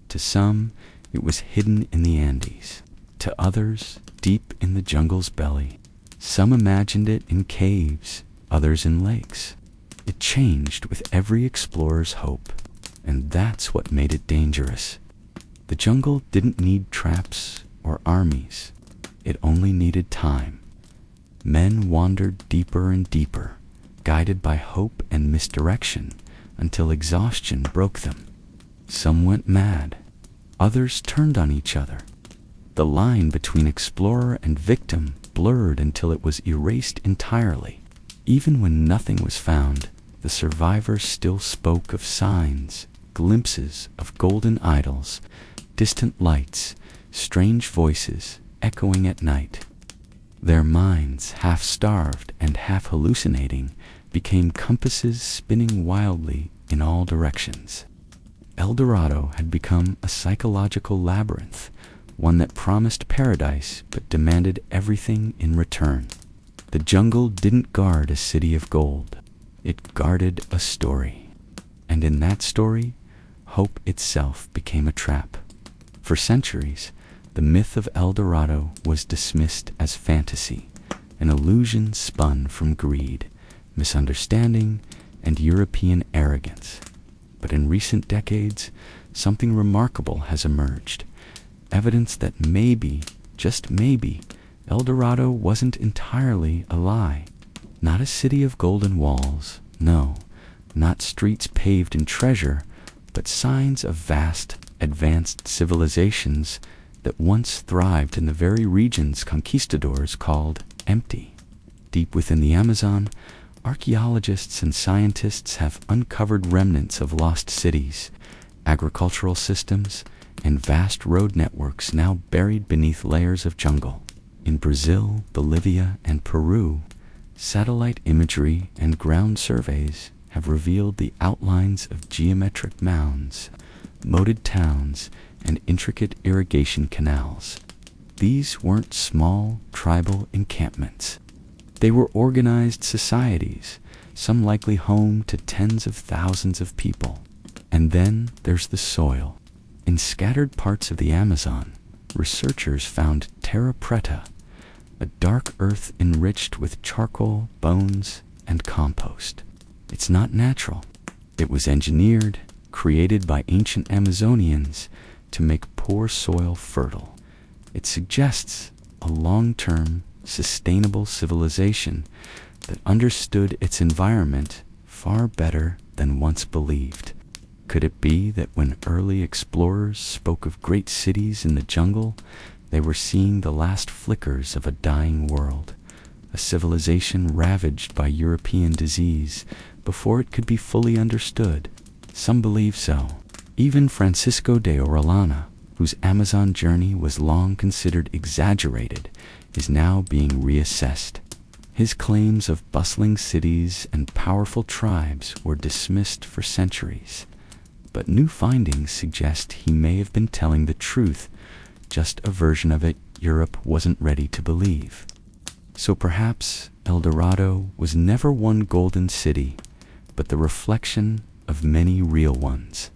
To some, it was hidden in the Andes. To others, deep in the jungle's belly. Some imagined it in caves, others in lakes. It changed with every explorer's hope, and that's what made it dangerous. The jungle didn't need traps or armies. It only needed time. Men wandered deeper and deeper, guided by hope and misdirection, until exhaustion broke them. Some went mad. Others turned on each other. The line between explorer and victim blurred until it was erased entirely. Even when nothing was found, the survivors still spoke of signs, glimpses of golden idols, distant lights, strange voices echoing at night. Their minds, half starved and half hallucinating, became compasses spinning wildly in all directions. El Dorado had become a psychological labyrinth, one that promised paradise but demanded everything in return. The jungle didn't guard a city of gold. It guarded a story. And in that story, hope itself became a trap. For centuries, the myth of El Dorado was dismissed as fantasy, an illusion spun from greed, misunderstanding, and European arrogance. But in recent decades, something remarkable has emerged. Evidence that maybe, just maybe, El Dorado wasn't entirely a lie. Not a city of golden walls, no, not streets paved in treasure, but signs of vast, advanced civilizations that once thrived in the very regions conquistadors called empty. Deep within the Amazon, archaeologists and scientists have uncovered remnants of lost cities, agricultural systems, and vast road networks now buried beneath layers of jungle. In Brazil, Bolivia, and Peru, satellite imagery and ground surveys have revealed the outlines of geometric mounds, moated towns, and intricate irrigation canals. These weren't small tribal encampments. They were organized societies, some likely home to tens of thousands of people. And then there's the soil. In scattered parts of the Amazon, researchers found terra preta, a dark earth enriched with charcoal, bones, and compost. It's not natural. It was engineered, created by ancient Amazonians to make poor soil fertile. It suggests a long-term, sustainable civilization that understood its environment far better than once believed. Could it be that when early explorers spoke of great cities in the jungle, they were seeing the last flickers of a dying world, a civilization ravaged by European disease before it could be fully understood? Some believe so. Even Francisco de Orellana, whose Amazon journey was long considered exaggerated, is now being reassessed. His claims of bustling cities and powerful tribes were dismissed for centuries. But new findings suggest he may have been telling the truth, just a version of it Europe wasn't ready to believe. So perhaps El Dorado was never one golden city, but the reflection of many real ones,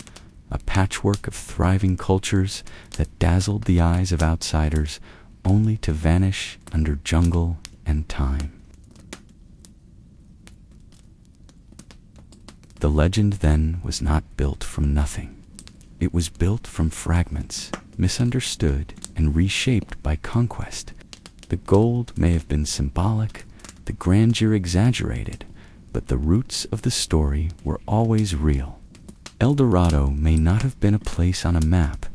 a patchwork of thriving cultures that dazzled the eyes of outsiders only to vanish under jungle and time. The legend then was not built from nothing. It was built from fragments, misunderstood and reshaped by conquest. The gold may have been symbolic, the grandeur exaggerated, but the roots of the story were always real. El Dorado may not have been a place on a map,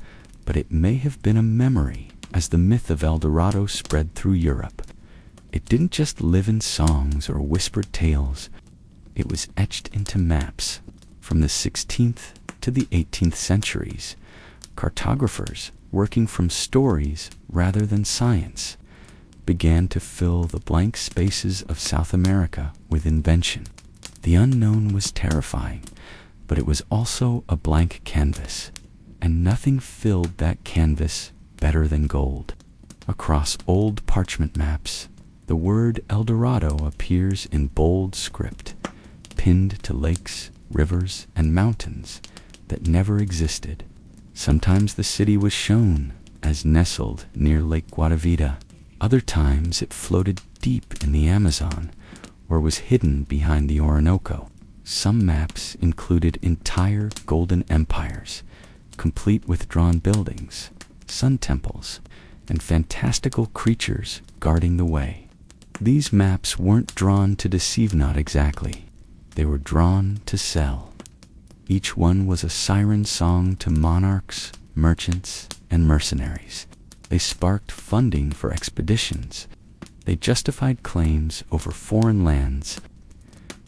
but it may have been a memory as the myth of El Dorado spread through Europe. It didn't just live in songs or whispered tales. It was etched into maps. From the 16th to the 18th centuries, cartographers, working from stories rather than science, began to fill the blank spaces of South America with invention. The unknown was terrifying, but it was also a blank canvas, and nothing filled that canvas better than gold. Across old parchment maps, the word El Dorado appears in bold script, pinned to lakes, rivers, and mountains that never existed. Sometimes the city was shown as nestled near Lake Guatavita. Other times it floated deep in the Amazon or was hidden behind the Orinoco. Some maps included entire golden empires, complete with drawn buildings, sun temples, and fantastical creatures guarding the way. These maps weren't drawn to deceive, not exactly. They were drawn to sell. Each one was a siren song to monarchs, merchants, and mercenaries. They sparked funding for expeditions. They justified claims over foreign lands.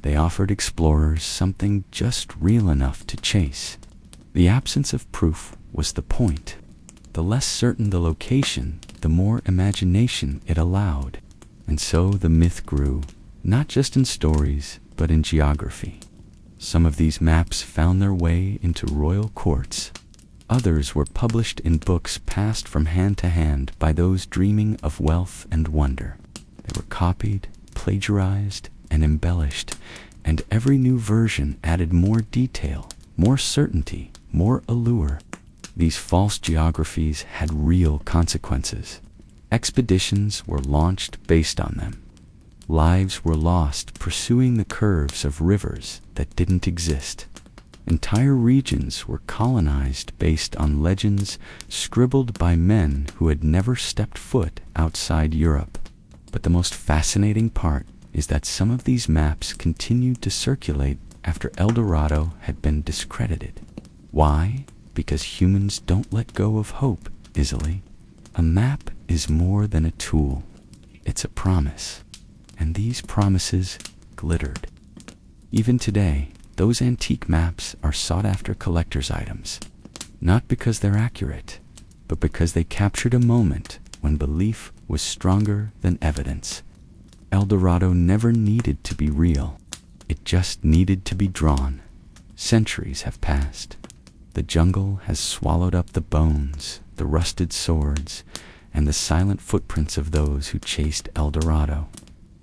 They offered explorers something just real enough to chase. The absence of proof was the point. The less certain the location, the more imagination it allowed. And so the myth grew, not just in stories, but in geography. Some of these maps found their way into royal courts. Others were published in books passed from hand to hand by those dreaming of wealth and wonder. They were copied, plagiarized, and embellished, and every new version added more detail, more certainty, more allure. These false geographies had real consequences. Expeditions were launched based on them. Lives were lost pursuing the curves of rivers that didn't exist. Entire regions were colonized based on legends scribbled by men who had never stepped foot outside Europe. But the most fascinating part is that some of these maps continued to circulate after El Dorado had been discredited. Why? Because humans don't let go of hope easily. A map is more than a tool. It's a promise. And these promises glittered. Even today, those antique maps are sought-after collector's items, not because they're accurate, but because they captured a moment when belief was stronger than evidence. El Dorado never needed to be real. It just needed to be drawn. Centuries have passed. The jungle has swallowed up the bones, the rusted swords, and the silent footprints of those who chased El Dorado.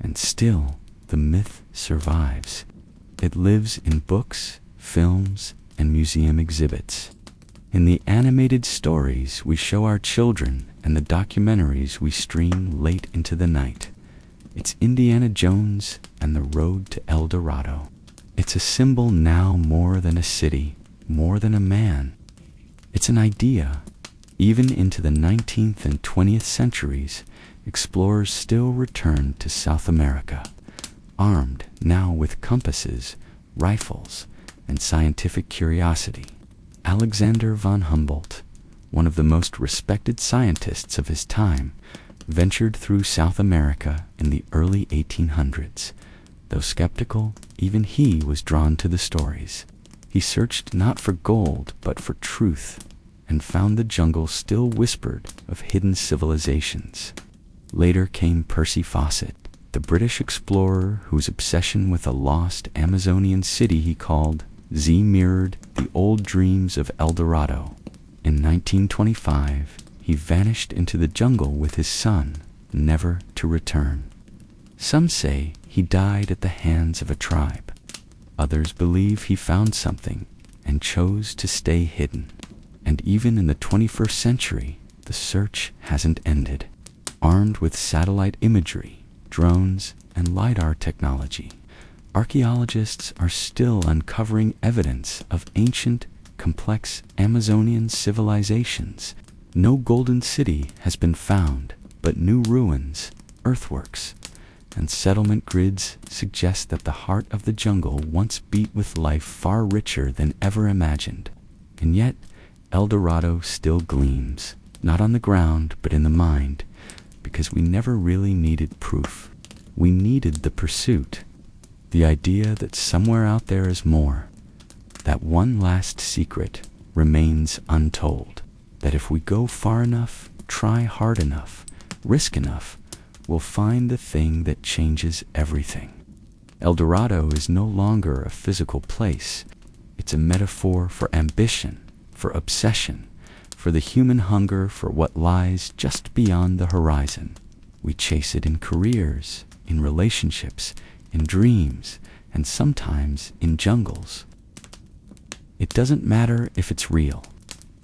And still, the myth survives. It lives in books, films, and museum exhibits. In the animated stories we show our children and the documentaries we stream late into the night. It's Indiana Jones and the road to El Dorado. It's a symbol now more than a city, more than a man. It's an idea. Even into the 19th and 20th centuries, explorers still returned to South America, armed now with compasses, rifles, and scientific curiosity. Alexander von Humboldt, one of the most respected scientists of his time, ventured through South America in the early 1800s. Though skeptical, even he was drawn to the stories. He searched not for gold, but for truth, and found the jungle still whispered of hidden civilizations. Later came Percy Fawcett, the British explorer whose obsession with a lost Amazonian city he called mirrored the old dreams of El Dorado. In 1925, he vanished into the jungle with his son, never to return. Some say he died at the hands of a tribe. Others believe he found something and chose to stay hidden. And even in the 21st century, the search hasn't ended. Armed with satellite imagery, drones, and LiDAR technology, archaeologists are still uncovering evidence of ancient, complex Amazonian civilizations. No golden city has been found, but new ruins, earthworks, and settlement grids suggest that the heart of the jungle once beat with life far richer than ever imagined. And yet, El Dorado still gleams, not on the ground but in the mind, because we never really needed proof. We needed the pursuit, the idea that somewhere out there is more, that one last secret remains untold, that if we go far enough, try hard enough, risk enough, we'll find the thing that changes everything. El Dorado is no longer a physical place. It's a metaphor for ambition, for obsession, for the human hunger for what lies just beyond the horizon. We chase it in careers, in relationships, in dreams, and sometimes in jungles. It doesn't matter if it's real.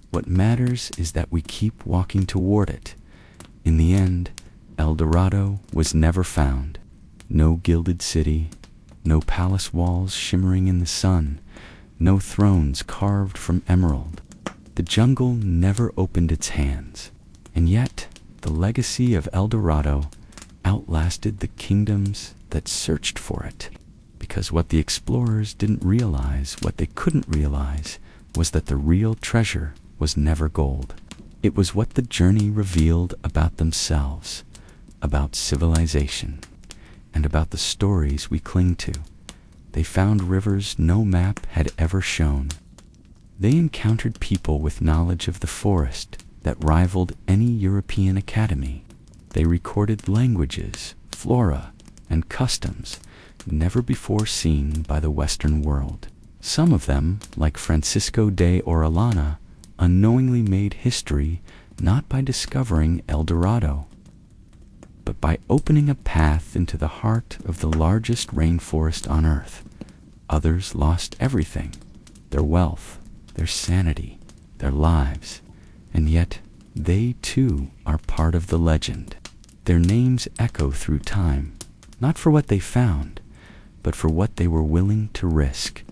What matters is that we keep walking toward it. In the end, El Dorado was never found. No gilded city, no palace walls shimmering in the sun, no thrones carved from emerald. The jungle never opened its hands, and yet the legacy of El Dorado outlasted the kingdoms that searched for it. Because what the explorers didn't realize, what they couldn't realize, was that the real treasure was never gold. It was what the journey revealed about themselves, about civilization, and about the stories we cling to. They found rivers no map had ever shown. They encountered people with knowledge of the forest that rivaled any European academy. They recorded languages, flora, and customs never before seen by the Western world. Some of them, like Francisco de Orellana, unknowingly made history not by discovering El Dorado, but by opening a path into the heart of the largest rainforest on Earth. Others lost everything, their wealth, their sanity, their lives, and yet they too are part of the legend. Their names echo through time, not for what they found, but for what they were willing to risk.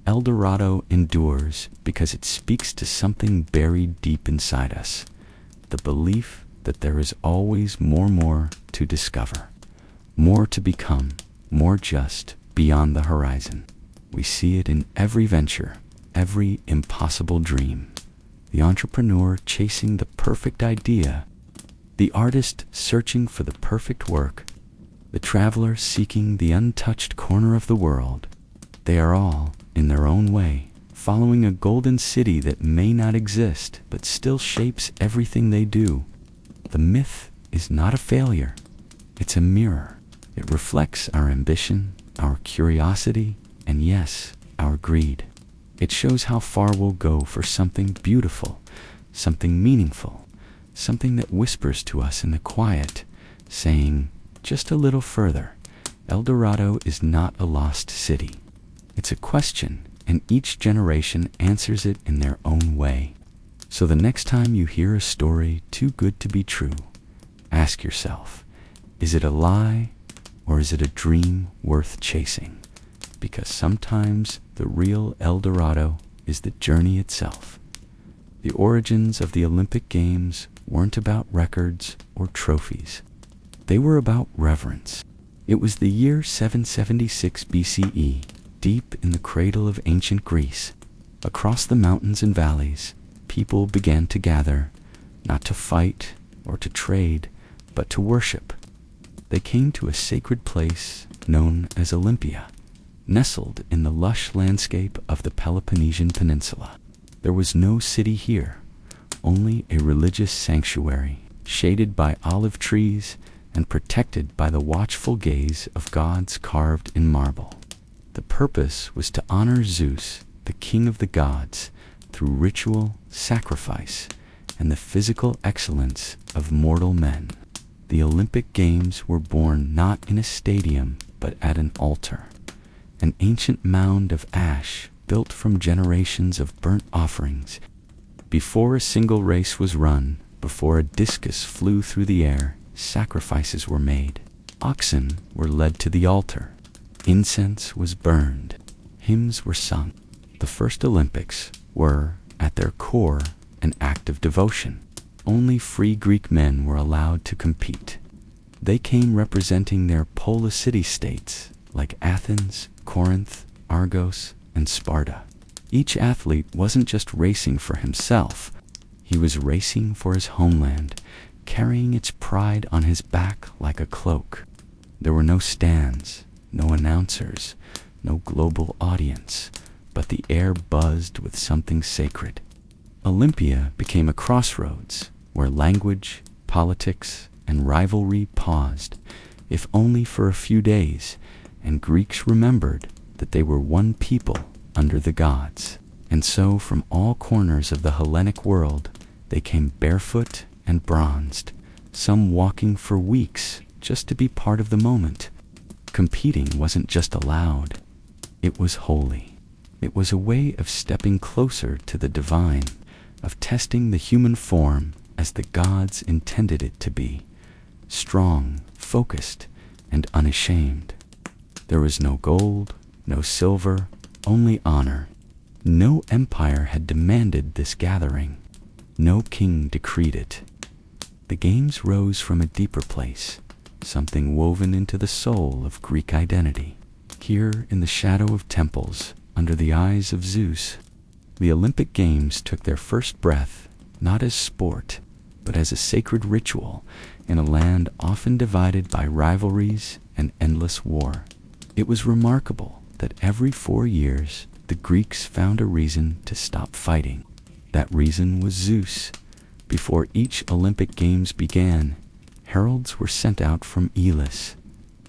El Dorado endures because it speaks to something buried deep inside us, the belief that there is always more to discover, more to become, more just beyond the horizon. We see it in every venture, every impossible dream. The entrepreneur chasing the perfect idea, the artist searching for the perfect work, the traveler seeking the untouched corner of the world. They are all, in their own way, following a golden city that may not exist but still shapes everything they do. The myth is not a failure. It's a mirror. It reflects our ambition, our curiosity, and yes, our greed. It shows how far we'll go for something beautiful, something meaningful, something that whispers to us in the quiet, saying, just a little further. El Dorado is not a lost city. It's a question, and each generation answers it in their own way. So the next time you hear a story too good to be true, ask yourself, is it a lie or is it a dream worth chasing? Because sometimes the real El Dorado is the journey itself. The origins of the Olympic Games weren't about records or trophies. They were about reverence. It was the year 776 BCE, deep in the cradle of ancient Greece. Across the mountains and valleys, people began to gather, not to fight or to trade, but to worship. They came to a sacred place known as Olympia, nestled in the lush landscape of the Peloponnesian Peninsula. There was no city here, only a religious sanctuary, shaded by olive trees and protected by the watchful gaze of gods carved in marble. The purpose was to honor Zeus, the king of the gods, through ritual, sacrifice, and the physical excellence of mortal men. The Olympic Games were born not in a stadium, but at an altar, an ancient mound of ash built from generations of burnt offerings. Before a single race was run, before a discus flew through the air, sacrifices were made. Oxen were led to the altar. Incense was burned. Hymns were sung. The first Olympics were, at their core, an act of devotion. only free Greek men were allowed to compete. They came representing their polis city-states like Athens, Corinth, Argos, and Sparta. Each athlete wasn't just racing for himself, he was racing for his homeland, carrying its pride on his back like a cloak. There were no stands, no announcers, no global audience, but the air buzzed with something sacred. Olympia became a crossroads where language, politics, and rivalry paused, if only for a few days, and Greeks remembered that they were one people under the gods. And so from all corners of the Hellenic world, they came barefoot and bronzed, some walking for weeks just to be part of the moment. Competing wasn't just allowed, it was holy. It was a way of stepping closer to the divine, of testing the human form as the gods intended it to be, strong, focused, and unashamed. There was no gold, no silver, only honor. No empire had demanded this gathering. No king decreed it. The games rose from a deeper place, something woven into the soul of Greek identity. Here, in the shadow of temples, under the eyes of Zeus, the Olympic Games took their first breath, not as sport, but as a sacred ritual in a land often divided by rivalries and endless war. It was remarkable that every 4 years, the Greeks found a reason to stop fighting. That reason was Zeus. Before each Olympic Games began, heralds were sent out from Elis,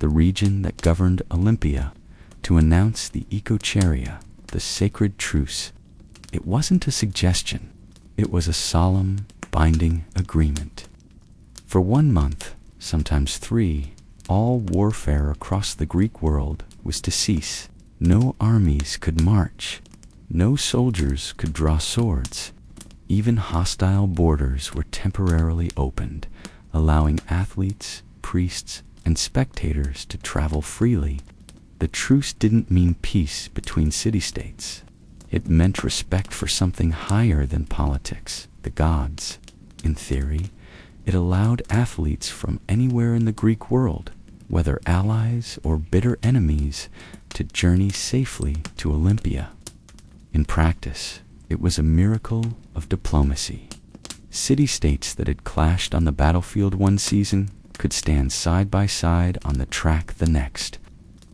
the region that governed Olympia, to announce the echocharia, the sacred truce. It wasn't a suggestion. It was a solemn, binding agreement. For 1 month, sometimes 3, all warfare across the Greek world was to cease. No armies could march. No soldiers could draw swords. Even hostile borders were temporarily opened, allowing athletes, priests, and spectators to travel freely. The truce didn't mean peace between city-states. It meant respect for something higher than politics, the gods. In theory, it allowed athletes from anywhere in the Greek world, whether allies or bitter enemies, to journey safely to Olympia. In practice, it was a miracle of diplomacy. City-states that had clashed on the battlefield one season could stand side by side on the track the next.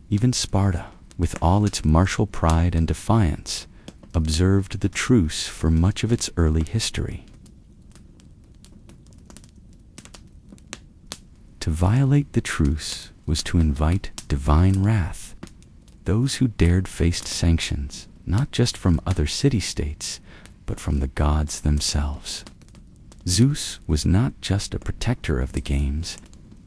Even Sparta, with all its martial pride and defiance, observed the truce for much of its early history. To violate the truce was to invite divine wrath. Those who dared faced sanctions, not just from other city-states, but from the gods themselves. Zeus was not just a protector of the games,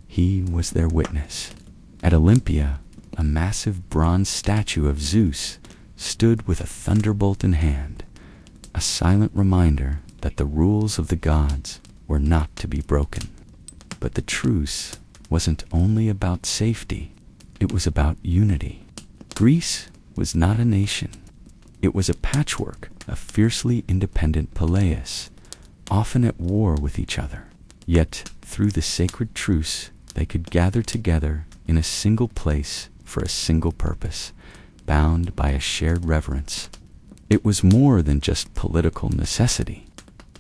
he was their witness. At Olympia, a massive bronze statue of Zeus stood with a thunderbolt in hand, a silent reminder that the rules of the gods were not to be broken. But the truce wasn't only about safety, it was about unity. Greece was not a nation. It was a patchwork of fiercely independent poleis, often at war with each other. Yet, through the sacred truce, they could gather together in a single place for a single purpose, bound by a shared reverence. It was more than just political necessity.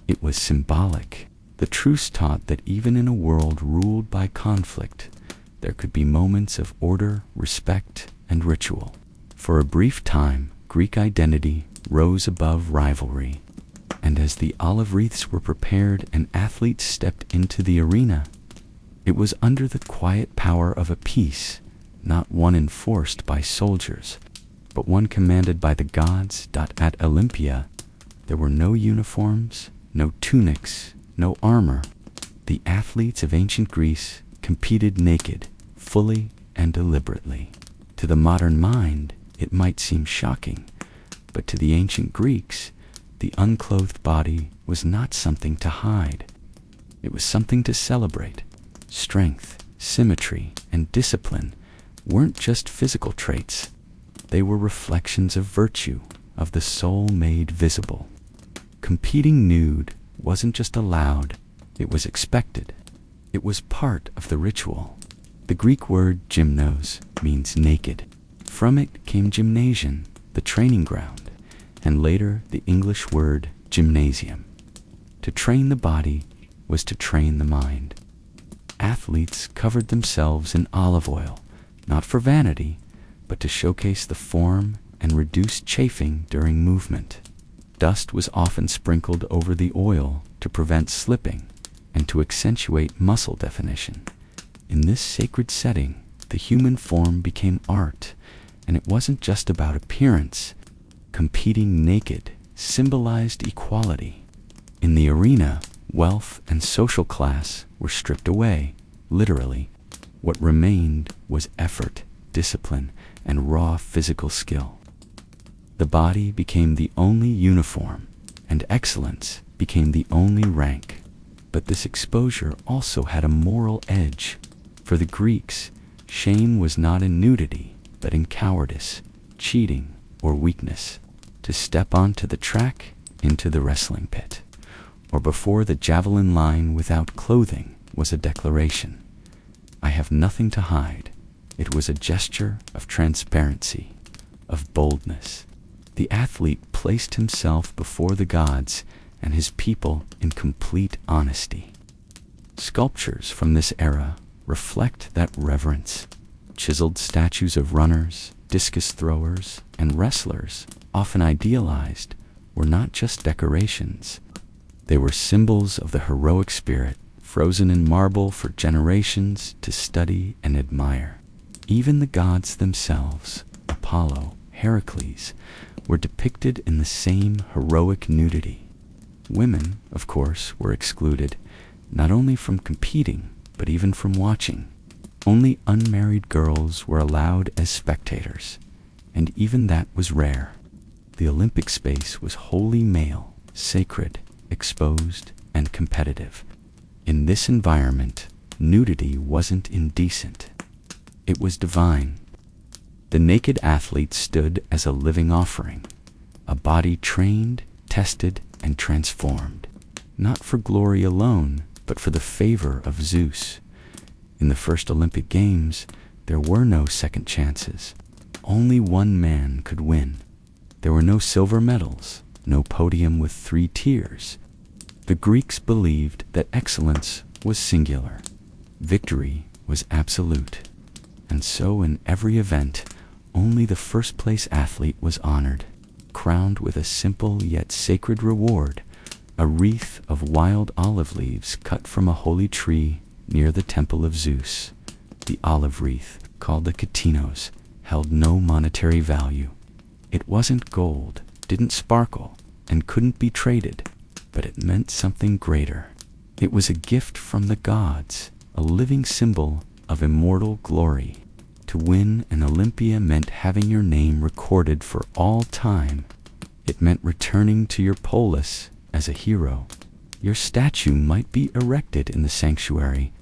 It was symbolic. The truce taught that even in a world ruled by conflict, there could be moments of order, respect, and ritual. For a brief time, Greek identity rose above rivalry, and as the olive wreaths were prepared and athletes stepped into the arena, it was under the quiet power of a peace, not one enforced by soldiers, but one commanded by the gods. At Olympia, there were no uniforms, no tunics, no armor. The athletes of ancient Greece competed naked, fully and deliberately. To the modern mind, it might seem shocking, but to the ancient Greeks, the unclothed body was not something to hide. It was something to celebrate. Strength, symmetry, and discipline weren't just physical traits. They were reflections of virtue, of the soul made visible. Competing nude wasn't just allowed, It was expected. It was part of the ritual. The Greek word gymnos means naked. From it came gymnasium, the training ground, and later the English word gymnasium. To train the body was to train the mind. Athletes covered themselves in olive oil, not for vanity, but to showcase the form and reduce chafing during movement. Dust was often sprinkled over the oil to prevent slipping and to accentuate muscle definition. In this sacred setting, the human form became art, and it wasn't just about appearance. Competing naked symbolized equality. In the arena, wealth and social class were stripped away, literally. What remained was effort, discipline, and raw physical skill. The body became the only uniform, and excellence became the only rank. But this exposure also had a moral edge. For the Greeks, shame was not in nudity, but in cowardice, cheating, or weakness. To step onto the track, into the wrestling pit, or before the javelin line without clothing was a declaration. I have nothing to hide. It was a gesture of transparency, of boldness. The athlete placed himself before the gods and his people in complete honesty. Sculptures from this era reflect that reverence. Chiseled statues of runners, discus throwers, and wrestlers, often idealized, were not just decorations. They were symbols of the heroic spirit, frozen in marble for generations to study and admire. Even the gods themselves, Apollo, Heracles, were depicted in the same heroic nudity. Women, of course, were excluded, not only from competing, but even from watching. Only unmarried girls were allowed as spectators, and even that was rare. The Olympic space was wholly male, sacred, exposed, and competitive. In this environment, nudity wasn't indecent. It was divine. The naked athlete stood as a living offering, a body trained, tested, and transformed, not for glory alone, but for the favor of Zeus. In the first Olympic Games, there were no second chances. Only one man could win. There were no silver medals, no podium with 3 tiers. The Greeks believed that excellence was singular. Victory was absolute. And so in every event, only the first-place athlete was honored, crowned with a simple yet sacred reward, a wreath of wild olive leaves cut from a holy tree near the temple of Zeus. The olive wreath, called the katinos, held no monetary value. It wasn't gold, didn't sparkle, and couldn't be traded, but it meant something greater. It was a gift from the gods, a living symbol of immortal glory. To win an Olympia meant having your name recorded for all time. It meant returning to your polis as a hero. Your statue might be erected in the sanctuary.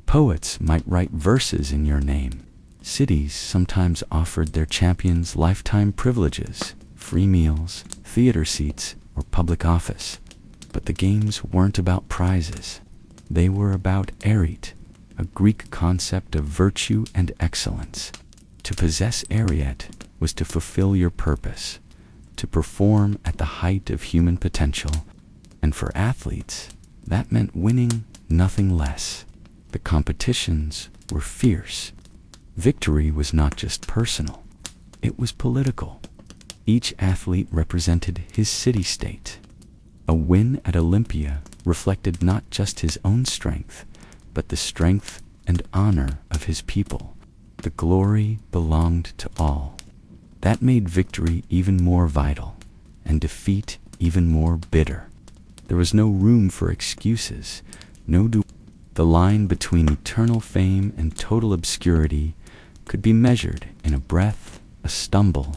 Poets might write verses in your name. Cities sometimes offered their champions lifetime privileges, free meals, theater seats, or public office. But the games weren't about prizes. They were about arete, a Greek concept of virtue and excellence. To possess arete was to fulfill your purpose, to perform at the height of human potential. And for athletes, that meant winning nothing less. The competitions were fierce. Victory was not just personal, it was political. Each athlete represented his city-state. A win at Olympia reflected not just his own strength, but the strength and honor of his people. The glory belonged to all. That made victory even more vital, and defeat even more bitter. There was no room for excuses, The line between eternal fame and total obscurity could be measured in a breath, a stumble,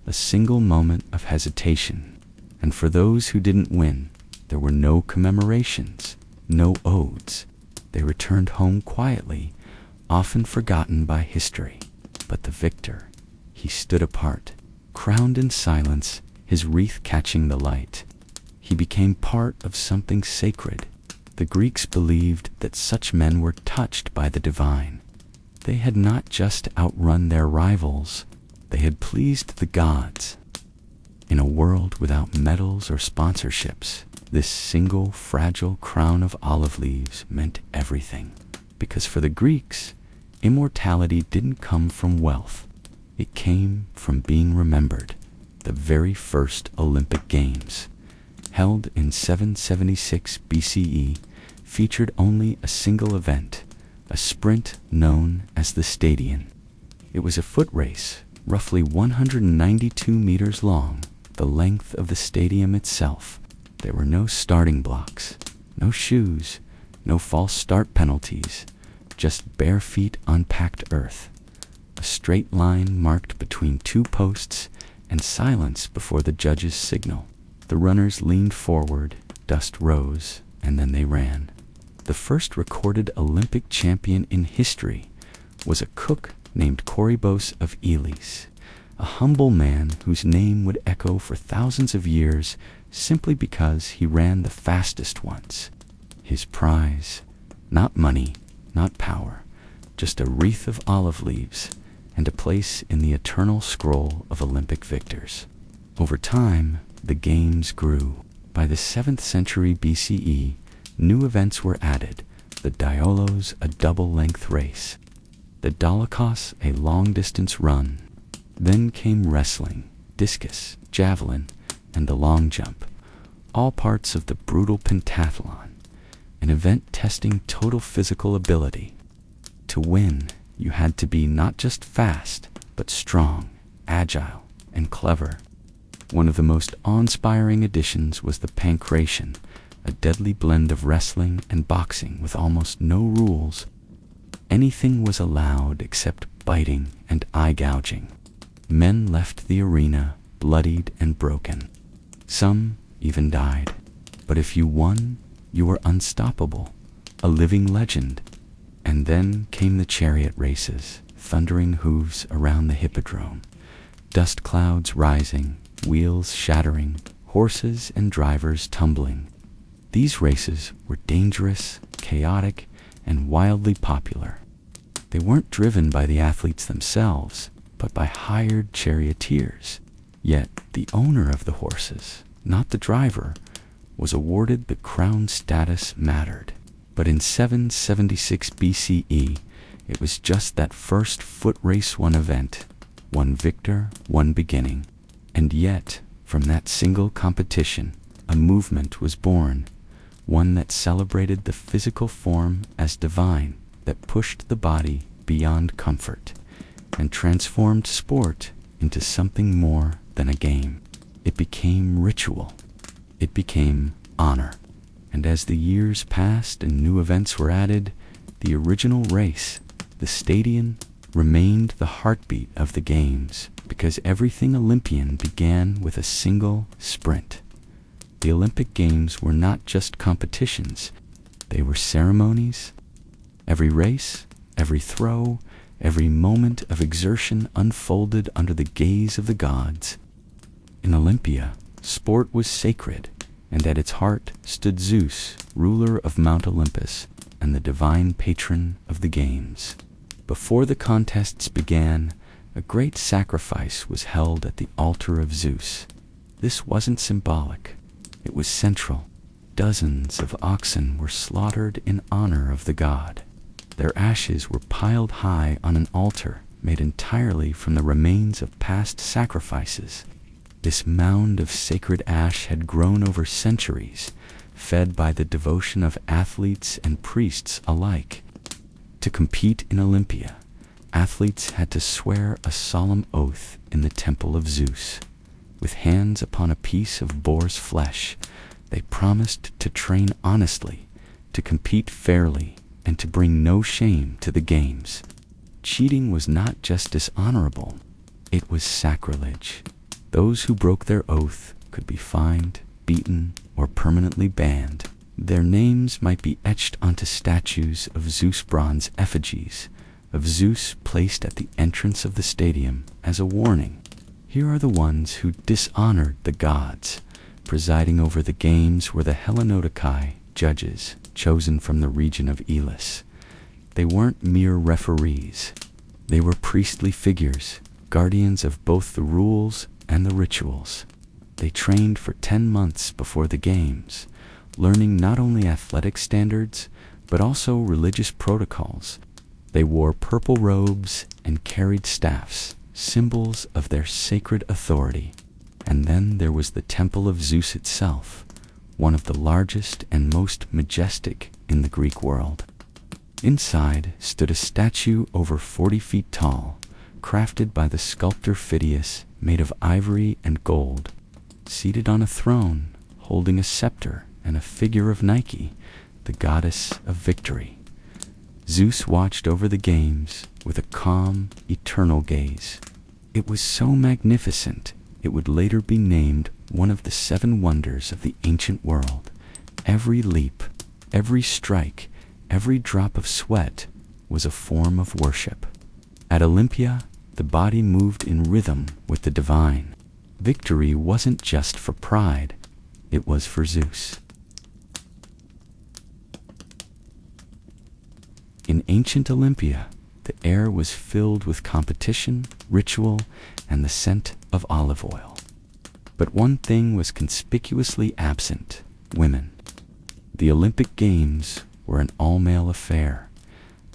a single moment of hesitation. And for those who didn't win, there were no commemorations, no odes. They returned home quietly, often forgotten by history. But the victor, he stood apart, crowned in silence, his wreath catching the light. He became part of something sacred. The Greeks believed that such men were touched by the divine. They had not just outrun their rivals, they had pleased the gods. In a world without medals or sponsorships, this single fragile crown of olive leaves meant everything. Because for the Greeks, immortality didn't come from wealth. It came from being remembered. The very first Olympic Games, held in 776 BCE, featured only a single event, a sprint known as the stadion. It was a foot race, roughly 192 meters long, the length of the stadium itself. There were no starting blocks, no shoes, no false start penalties, just bare feet on packed earth. A straight line marked between two posts and silence before the judge's signal. The runners leaned forward, dust rose, and then they ran. The first recorded Olympic champion in history was a cook named Corybos of Elis, a humble man whose name would echo for thousands of years simply because he ran the fastest once. His prize, not money, not power, just a wreath of olive leaves and a place in the eternal scroll of Olympic victors. Over time, the games grew. By the 7th century BCE, new events were added: the diolos, a double-length race; the dolichos, a long-distance run. Then came wrestling, discus, javelin, and the long jump, all parts of the brutal pentathlon, an event testing total physical ability. To win, you had to be not just fast, but strong, agile, and clever. One of the most awe-inspiring additions was the pancration, a deadly blend of wrestling and boxing with almost no rules. Anything was allowed except biting and eye gouging. Men left the arena bloodied and broken. Some even died. But if you won, you were unstoppable, a living legend. And then came the chariot races, thundering hooves around the hippodrome, dust clouds rising, wheels shattering, horses and drivers tumbling. These races were dangerous, chaotic, and wildly popular. They weren't driven by the athletes themselves, but by hired charioteers. Yet the owner of the horses, not the driver, was awarded the crown status mattered. But in 776 BCE, it was just that first foot race one event, one victor, one beginning. And yet, from that single competition, a movement was born, one that celebrated the physical form as divine, that pushed the body beyond comfort, and transformed sport into something more than a game. It became ritual. It became honor. And as the years passed and new events were added, the original race, the stadion, remained the heartbeat of the games, because everything Olympian began with a single sprint. The Olympic Games were not just competitions, they were ceremonies. Every race, every throw, every moment of exertion unfolded under the gaze of the gods. In Olympia, sport was sacred, and at its heart stood Zeus, ruler of Mount Olympus, and the divine patron of the games. Before the contests began, a great sacrifice was held at the altar of Zeus. This wasn't symbolic, it was central. Dozens of oxen were slaughtered in honor of the god. Their ashes were piled high on an altar made entirely from the remains of past sacrifices. This mound of sacred ash had grown over centuries, fed by the devotion of athletes and priests alike. To compete in Olympia, athletes had to swear a solemn oath in the temple of Zeus. With hands upon a piece of boar's flesh, they promised to train honestly, to compete fairly, and to bring no shame to the games. Cheating was not just dishonorable, it was sacrilege. Those who broke their oath could be fined, beaten, or permanently banned. Their names might be etched onto statues of Zeus bronze effigies, of Zeus placed at the entrance of the stadium as a warning. Here are the ones who dishonored the gods. Presiding over the games were the Hellenodikai, judges, chosen from the region of Elis. They weren't mere referees. They were priestly figures, guardians of both the rules and the rituals. They trained for 10 months before the games, learning not only athletic standards, but also religious protocols. They wore purple robes and carried staffs, symbols of their sacred authority. And then there was the Temple of Zeus itself, one of the largest and most majestic in the Greek world. Inside stood a statue over 40 feet tall, crafted by the sculptor Phidias, made of ivory and gold. Seated on a throne, holding a scepter and a figure of Nike, the goddess of victory. Zeus watched over the games with a calm, eternal gaze. It was so magnificent, it would later be named one of the 7 wonders of the ancient world. Every leap, every strike, every drop of sweat was a form of worship. At Olympia, the body moved in rhythm with the divine. Victory wasn't just for pride, it was for Zeus. In ancient Olympia, the air was filled with competition, ritual, and the scent of olive oil. But one thing was conspicuously absent: women. The Olympic Games were an all-male affair,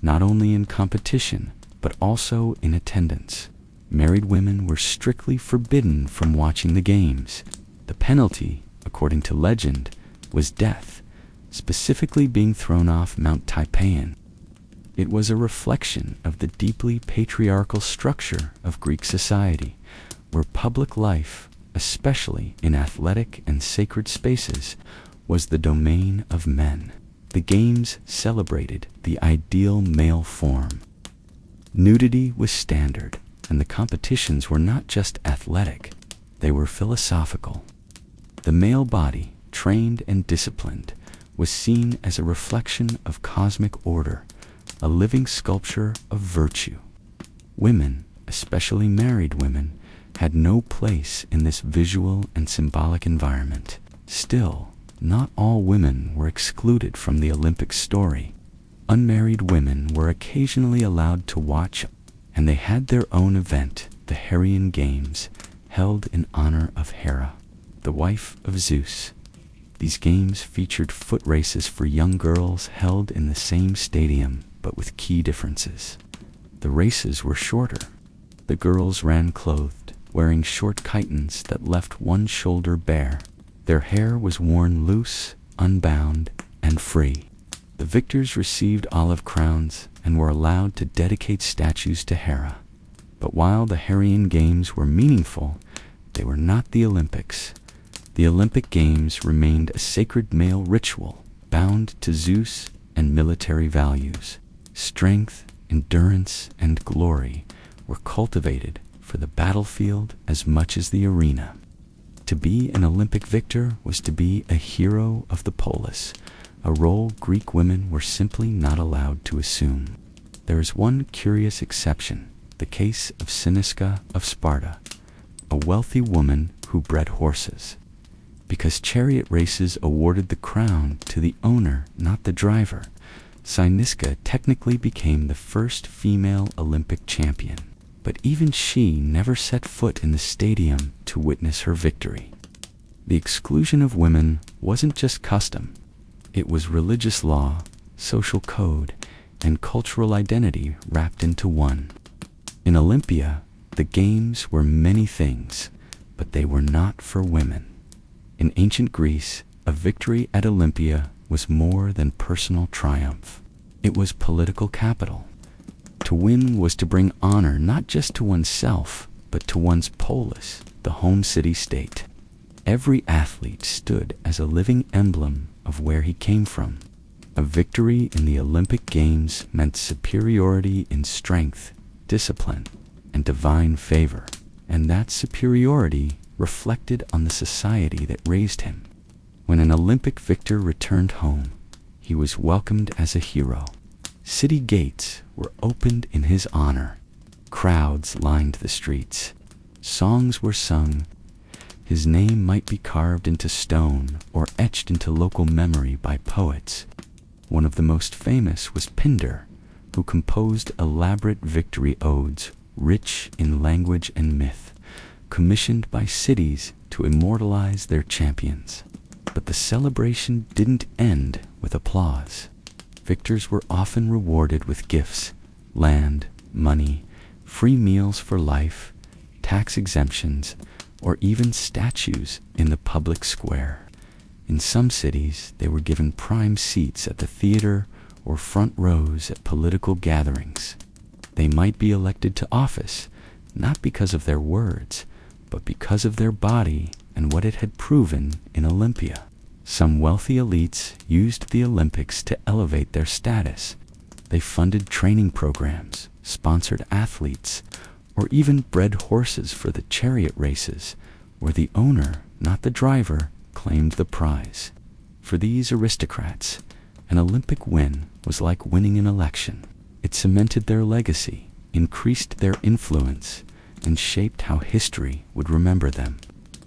not only in competition, but also in attendance. Married women were strictly forbidden from watching the games. The penalty, according to legend, was death, specifically being thrown off Mount Typean. It was a reflection of the deeply patriarchal structure of Greek society, where public life, especially in athletic and sacred spaces, was the domain of men. The games celebrated the ideal male form. Nudity was standard, and the competitions were not just athletic, they were philosophical. The male body, trained and disciplined, was seen as a reflection of cosmic order, a living sculpture of virtue. Women, especially married women, had no place in this visual and symbolic environment. Still, not all women were excluded from the Olympic story. Unmarried women were occasionally allowed to watch, and they had their own event, the Heraean Games, held in honor of Hera, the wife of Zeus. These games featured foot races for young girls held in the same stadium, but with key differences. The races were shorter. The girls ran clothed, wearing short chitons that left one shoulder bare. Their hair was worn loose, unbound, and free. The victors received olive crowns and were allowed to dedicate statues to Hera. But while the Heraean Games were meaningful, they were not the Olympics. The Olympic Games remained a sacred male ritual, bound to Zeus and military values. Strength, endurance, and glory were cultivated for the battlefield as much as the arena. To be an Olympic victor was to be a hero of the polis, a role Greek women were simply not allowed to assume. There is one curious exception, the case of Cynisca of Sparta, a wealthy woman who bred horses. Because chariot races awarded the crown to the owner, not the driver, Cynisca technically became the first female Olympic champion. But even she never set foot in the stadium to witness her victory. The exclusion of women wasn't just custom. It was religious law, social code, and cultural identity wrapped into one. In Olympia, the games were many things, but they were not for women. In ancient Greece, a victory at Olympia was more than personal triumph. It was political capital. To win was to bring honor not just to oneself, but to one's polis, the home city-state. Every athlete stood as a living emblem of where he came from. A victory in the Olympic Games meant superiority in strength, discipline, and divine favor, and that superiority reflected on the society that raised him. When an Olympic victor returned home, he was welcomed as a hero. City gates were opened in his honor. Crowds lined the streets. Songs were sung. His name might be carved into stone or etched into local memory by poets. One of the most famous was Pindar, who composed elaborate victory odes rich in language and myth, commissioned by cities to immortalize their champions. But the celebration didn't end with applause. Victors were often rewarded with gifts, land, money, free meals for life, tax exemptions, or even statues in the public square. In some cities, they were given prime seats at the theater or front rows at political gatherings. They might be elected to office, not because of their words, but because of their body and what it had proven in Olympia. Some wealthy elites used the Olympics to elevate their status. They funded training programs, sponsored athletes, or even bred horses for the chariot races, where the owner, not the driver, claimed the prize. For these aristocrats, an Olympic win was like winning an election. It cemented their legacy, increased their influence, and shaped how history would remember them.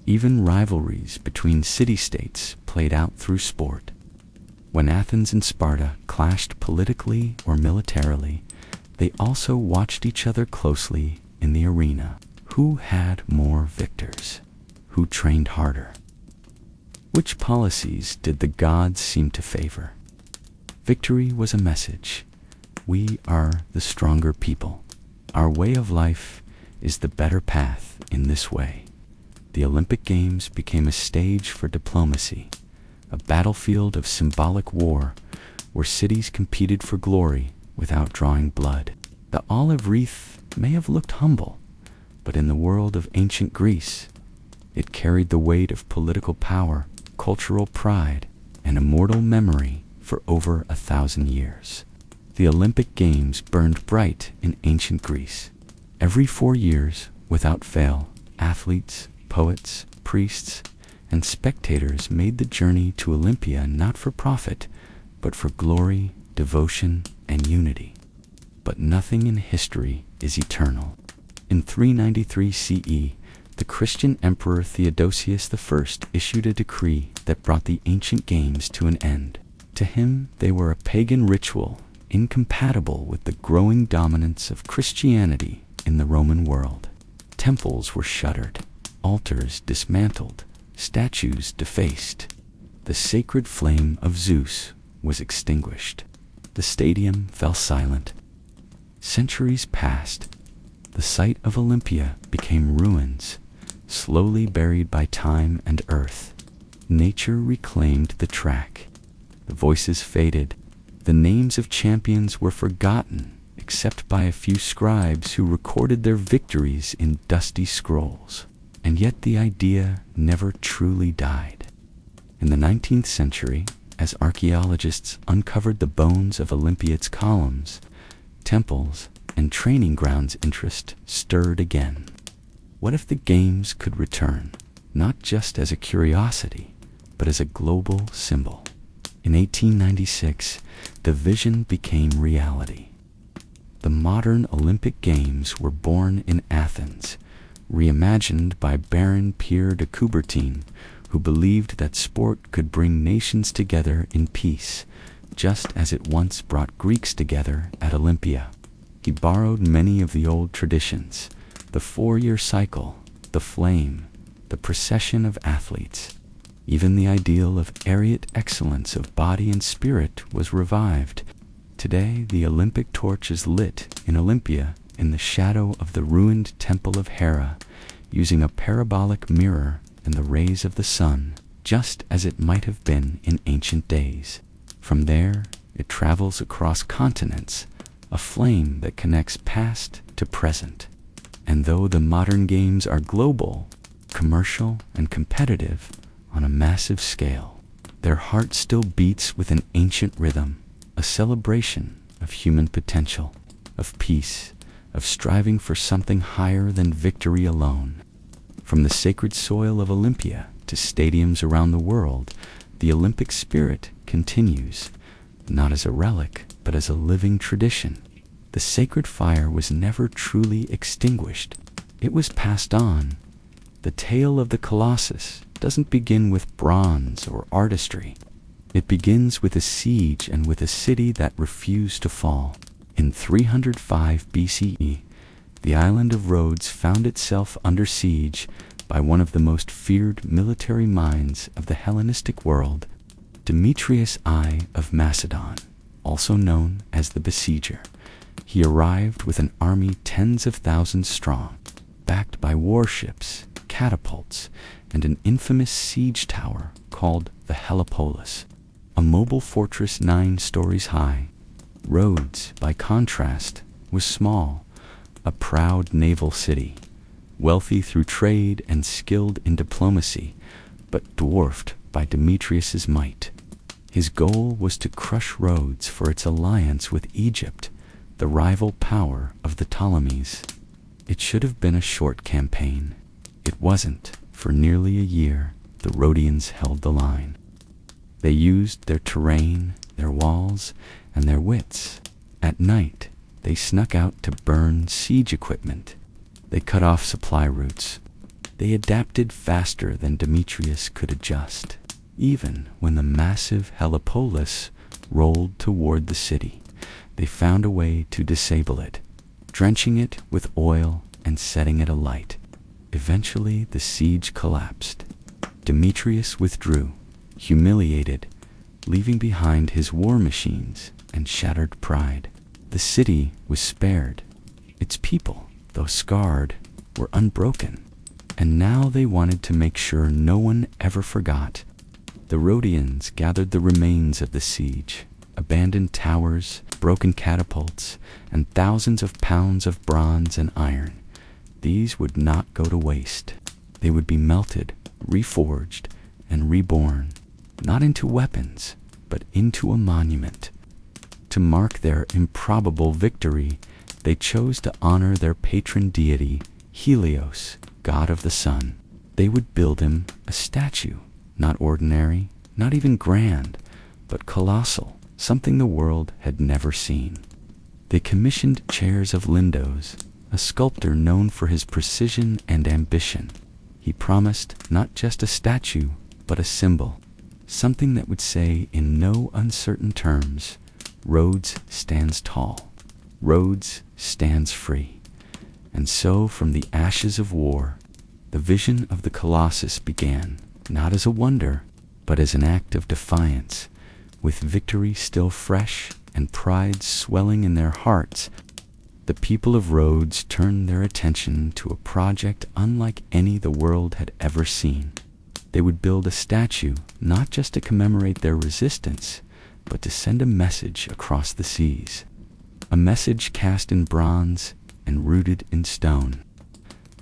Even rivalries between city-states played out through sport. When Athens and Sparta clashed politically or militarily, they also watched each other closely in the arena. Who had more victors? Who trained harder? Which policies did the gods seem to favor? Victory was a message. We are the stronger people. Our way of life is the better path in this way. The Olympic Games became a stage for diplomacy, a battlefield of symbolic war where cities competed for glory without drawing blood. The olive wreath may have looked humble, but in the world of ancient Greece, it carried the weight of political power, cultural pride, and immortal memory for over 1,000 years. The Olympic Games burned bright in ancient Greece. Every 4 years, without fail, athletes, poets, priests, and spectators made the journey to Olympia not for profit, but for glory, devotion, and unity. But nothing in history is eternal. In 393 CE, the Christian Emperor Theodosius I issued a decree that brought the ancient games to an end. To him, they were a pagan ritual, incompatible with the growing dominance of Christianity in the Roman world. Temples were shuttered, altars dismantled, statues defaced. The sacred flame of Zeus was extinguished. The stadium fell silent. Centuries passed. The site of Olympia became ruins, slowly buried by time and earth. Nature reclaimed the track. The voices faded. The names of champions were forgotten, except by a few scribes who recorded their victories in dusty scrolls. And yet the idea never truly died. In the 19th century, as archaeologists uncovered the bones of Olympiads' columns, temples, and training grounds, interest stirred again. What if the games could return, not just as a curiosity, but as a global symbol? In 1896, the vision became reality. The modern Olympic Games were born in Athens, reimagined by Baron Pierre de Coubertin, who believed that sport could bring nations together in peace, just as it once brought Greeks together at Olympia. He borrowed many of the old traditions: the 4-year cycle, the flame, the procession of athletes. Even the ideal of areate excellence of body and spirit was revived. Today, the Olympic torch is lit in Olympia in the shadow of the ruined Temple of Hera, using a parabolic mirror and the rays of the sun, just as it might have been in ancient days. From there, it travels across continents, a flame that connects past to present. And though the modern games are global, commercial, and competitive on a massive scale, their heart still beats with an ancient rhythm, a celebration of human potential, of peace, of striving for something higher than victory alone. From the sacred soil of Olympia to stadiums around the world, the Olympic spirit continues, not as a relic, but as a living tradition. The sacred fire was never truly extinguished. It was passed on. The tale of the Colossus doesn't begin with bronze or artistry. It begins with a siege and with a city that refused to fall. In 305 BCE, the island of Rhodes found itself under siege by one of the most feared military minds of the Hellenistic world, Demetrius I of Macedon, also known as the Besieger. He arrived with an army tens of thousands strong, backed by warships, catapults, and an infamous siege tower called the Helepolis, a mobile fortress 9 stories high. Rhodes, by contrast, was small, a proud naval city, wealthy through trade and skilled in diplomacy, but dwarfed by Demetrius's might. His goal was to crush Rhodes for its alliance with Egypt, the rival power of the Ptolemies. It should have been a short campaign. It wasn't. For nearly a year, the Rhodians held the line. They used their terrain, their walls, and their wits. At night, they snuck out to burn siege equipment. They cut off supply routes. They adapted faster than Demetrius could adjust. Even when the massive Helepolis rolled toward the city, they found a way to disable it, drenching it with oil and setting it alight. Eventually, the siege collapsed. Demetrius withdrew, humiliated, leaving behind his war machines and shattered pride. The city was spared. Its people, though scarred, were unbroken, and now they wanted to make sure no one ever forgot. The Rhodians gathered the remains of the siege, abandoned towers, broken catapults, and thousands of pounds of bronze and iron. These would not go to waste. They would be melted, reforged, and reborn, not into weapons, but into a monument. To mark their improbable victory, they chose to honor their patron deity, Helios, god of the sun. They would build him a statue, not ordinary, not even grand, but colossal, something the world had never seen. They commissioned chairs of Lindos, a sculptor known for his precision and ambition. He promised not just a statue, but a symbol, something that would say in no uncertain terms, Rhodes stands tall, Rhodes stands free. And so from the ashes of war, the vision of the Colossus began, not as a wonder, but as an act of defiance. With victory still fresh and pride swelling in their hearts, the people of Rhodes turned their attention to a project unlike any the world had ever seen. They would build a statue not just to commemorate their resistance, but to send a message across the seas. A message cast in bronze and rooted in stone.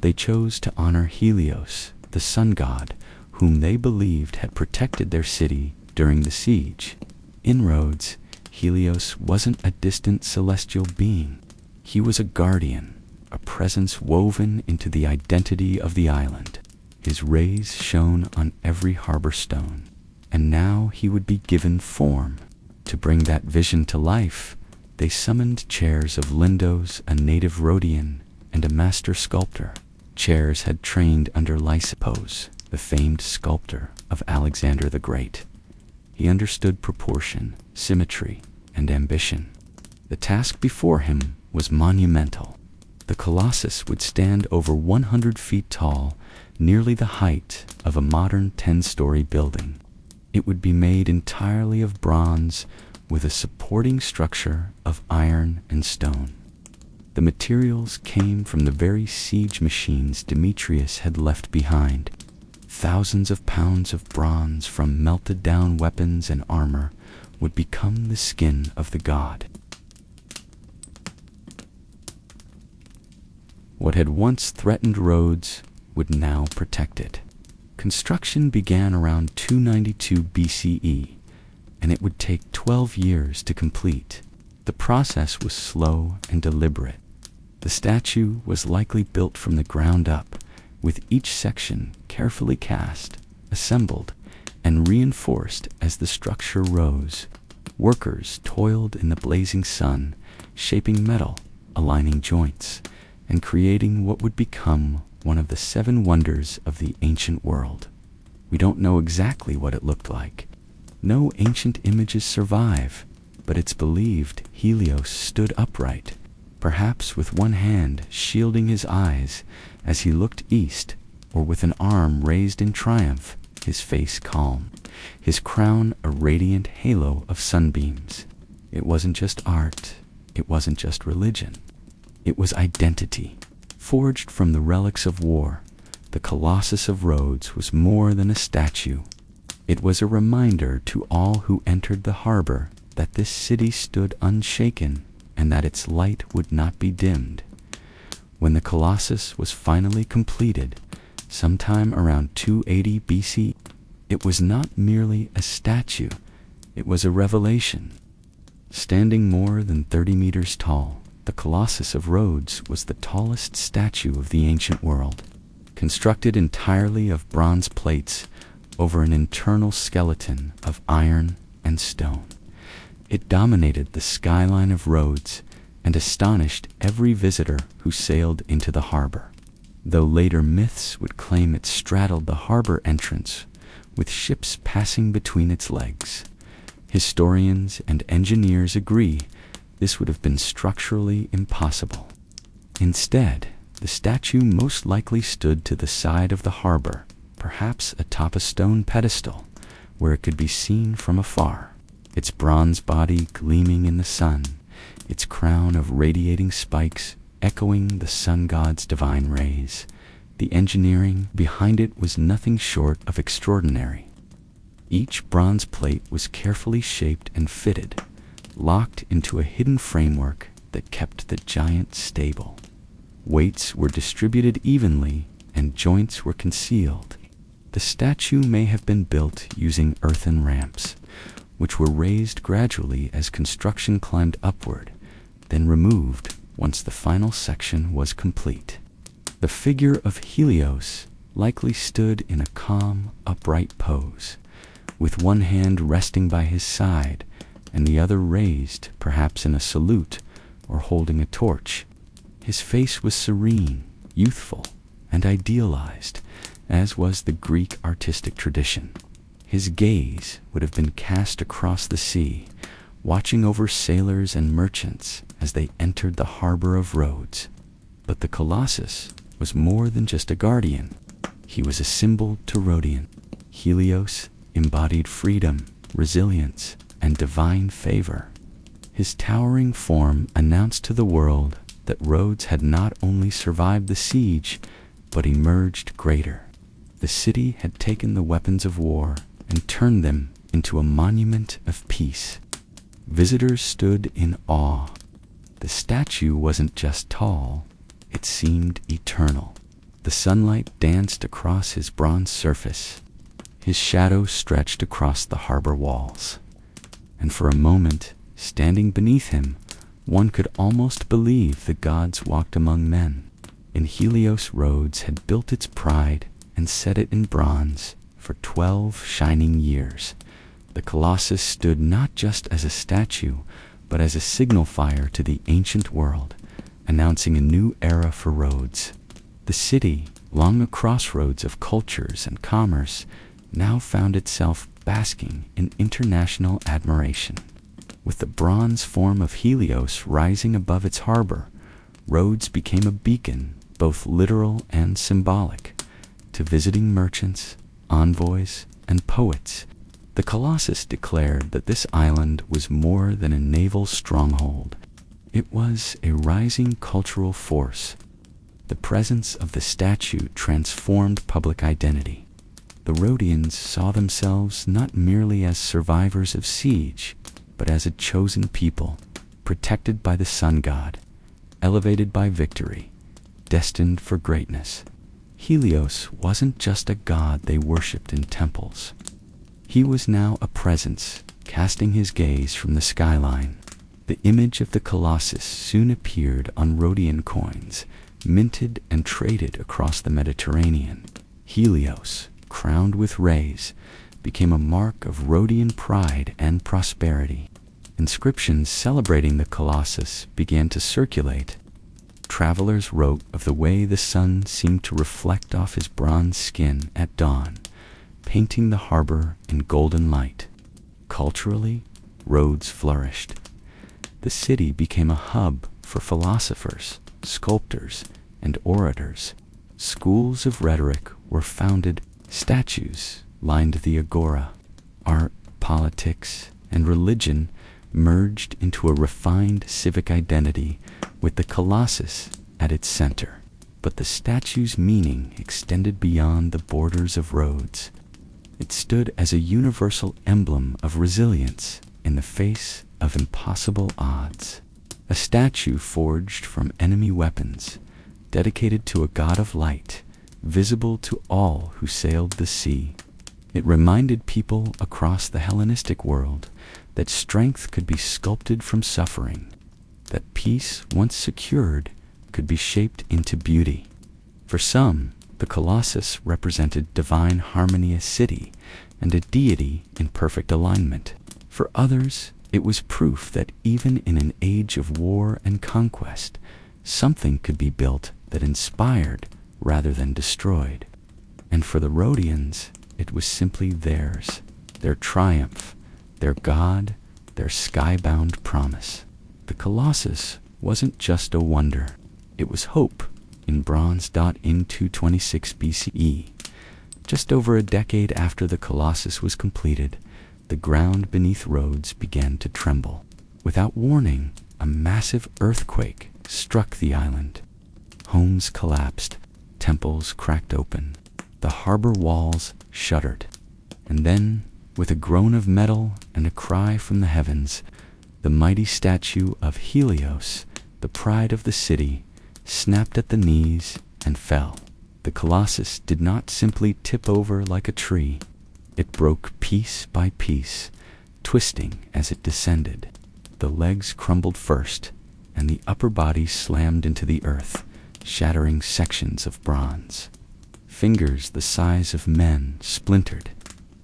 They chose to honor Helios, the sun god, whom they believed had protected their city during the siege. In Rhodes, Helios wasn't a distant celestial being. He was a guardian, a presence woven into the identity of the island. His rays shone on every harbor stone, and now he would be given form. To bring that vision to life, they summoned chairs of Lindos, a native Rhodian, and a master sculptor. Chairs had trained under Lysippos, the famed sculptor of Alexander the Great. He understood proportion, symmetry, and ambition. The task before him was monumental. The Colossus would stand over 100 feet tall, nearly the height of a modern 10-story building. It would be made entirely of bronze, with a supporting structure of iron and stone. The materials came from the very siege machines Demetrius had left behind. Thousands of pounds of bronze from melted-down weapons and armor would become the skin of the god. What had once threatened Rhodes would now protect it. Construction began around 292 BCE, and it would take 12 years to complete. The process was slow and deliberate. The statue was likely built from the ground up, with each section carefully cast, assembled, and reinforced as the structure rose. Workers toiled in the blazing sun, shaping metal, aligning joints, and creating what would become one of the 7 wonders of the ancient world. We don't know exactly what it looked like. No ancient images survive, but it's believed Helios stood upright, perhaps with one hand shielding his eyes as he looked east, or with an arm raised in triumph, his face calm, his crown a radiant halo of sunbeams. It wasn't just art, it wasn't just religion. It was identity. Forged from the relics of war, the Colossus of Rhodes was more than a statue. It was a reminder to all who entered the harbor that this city stood unshaken and that its light would not be dimmed. When the Colossus was finally completed, sometime around 280 BC, it was not merely a statue, it was a revelation. Standing more than 30 meters tall, the Colossus of Rhodes was the tallest statue of the ancient world. Constructed entirely of bronze plates over an internal skeleton of iron and stone, it dominated the skyline of Rhodes and astonished every visitor who sailed into the harbor. Though later myths would claim it straddled the harbor entrance, with ships passing between its legs, historians and engineers agree this would have been structurally impossible. Instead, the statue most likely stood to the side of the harbor, perhaps atop a stone pedestal, where it could be seen from afar, its bronze body gleaming in the sun, its crown of radiating spikes echoing the sun god's divine rays. The engineering behind it was nothing short of extraordinary. Each bronze plate was carefully shaped and fitted, locked into a hidden framework that kept the giant stable. Weights were distributed evenly and joints were concealed. The statue may have been built using earthen ramps, which were raised gradually as construction climbed upward, then removed once the final section was complete. The figure of Helios likely stood in a calm, upright pose, with one hand resting by his side and the other raised, perhaps in a salute or holding a torch. His face was serene, youthful, and idealized, as was the Greek artistic tradition. His gaze would have been cast across the sea, watching over sailors and merchants as they entered the harbor of Rhodes. But the Colossus was more than just a guardian. He was a symbol to Rhodian. Helios embodied freedom, resilience, and divine favor. His towering form announced to the world that Rhodes had not only survived the siege, but emerged greater. The city had taken the weapons of war and turned them into a monument of peace. Visitors stood in awe. The statue wasn't just tall, it seemed eternal. The sunlight danced across his bronze surface. His shadow stretched across the harbor walls. And for a moment, standing beneath him, one could almost believe the gods walked among men. And Helios Rhodes had built its pride and set it in bronze for 12 shining years. The Colossus stood not just as a statue, but as a signifier to the ancient world, announcing a new era for Rhodes. The city, long a crossroads of cultures and commerce, now found itself basking in international admiration. With the bronze form of Helios rising above its harbor, Rhodes became a beacon, both literal and symbolic, to visiting merchants, envoys, and poets. The Colossus declared that this island was more than a naval stronghold. It was a rising cultural force. The presence of the statue transformed public identity. The Rhodians saw themselves not merely as survivors of siege, but as a chosen people, protected by the sun god, elevated by victory, destined for greatness. Helios wasn't just a god they worshipped in temples. He was now a presence, casting his gaze from the skyline. The image of the Colossus soon appeared on Rhodian coins, minted and traded across the Mediterranean. Helios, crowned with rays, became a mark of Rhodian pride and prosperity. Inscriptions celebrating the Colossus began to circulate. Travelers wrote of the way the sun seemed to reflect off his bronze skin at dawn, painting the harbor in golden light. Culturally, Rhodes flourished. The city became a hub for philosophers, sculptors, and orators. Schools of rhetoric were founded, statues lined the agora. Art, politics, and religion merged into a refined civic identity with the Colossus at its center. But the statue's meaning extended beyond the borders of Rhodes. It stood as a universal emblem of resilience in the face of impossible odds. A statue forged from enemy weapons, dedicated to a god of light, visible to all who sailed the sea. It reminded people across the Hellenistic world that strength could be sculpted from suffering, that peace, once secured, could be shaped into beauty. For some, the Colossus represented divine harmony, a city, and a deity in perfect alignment. For others, it was proof that even in an age of war and conquest, something could be built that inspired rather than destroyed. And for the Rhodians, it was simply theirs, their triumph, their god, their skybound promise. The Colossus wasn't just a wonder, it was hope in bronze. In 226 BCE, just over a decade after the Colossus was completed, the ground beneath Rhodes began to tremble. Without warning, a massive earthquake struck the island. Homes collapsed, temples cracked open, the harbor walls shuddered. And then, with a groan of metal and a cry from the heavens, the mighty statue of Helios, the pride of the city, snapped at the knees and fell. The Colossus did not simply tip over like a tree. It broke piece by piece, twisting as it descended. The legs crumbled first, and the upper body slammed into the earth, shattering sections of bronze. Fingers the size of men splintered.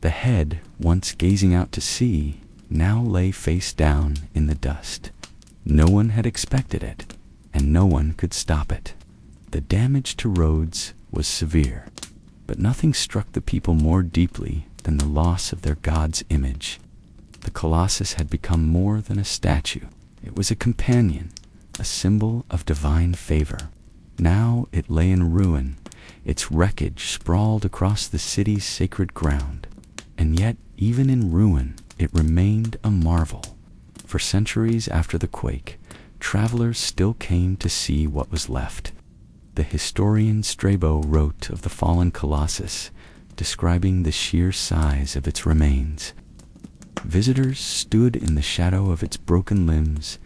The head, once gazing out to sea, now lay face down in the dust. No one had expected it, and no one could stop it. The damage to Rhodes was severe, but nothing struck the people more deeply than the loss of their god's image. The Colossus had become more than a statue. It was a companion, a symbol of divine favor. Now it lay in ruin, its wreckage sprawled across the city's sacred ground. And yet, even in ruin, it remained a marvel. For centuries after the quake, travelers still came to see what was left. The historian Strabo wrote of the fallen Colossus, describing the sheer size of its remains. Visitors stood in the shadow of its broken limbs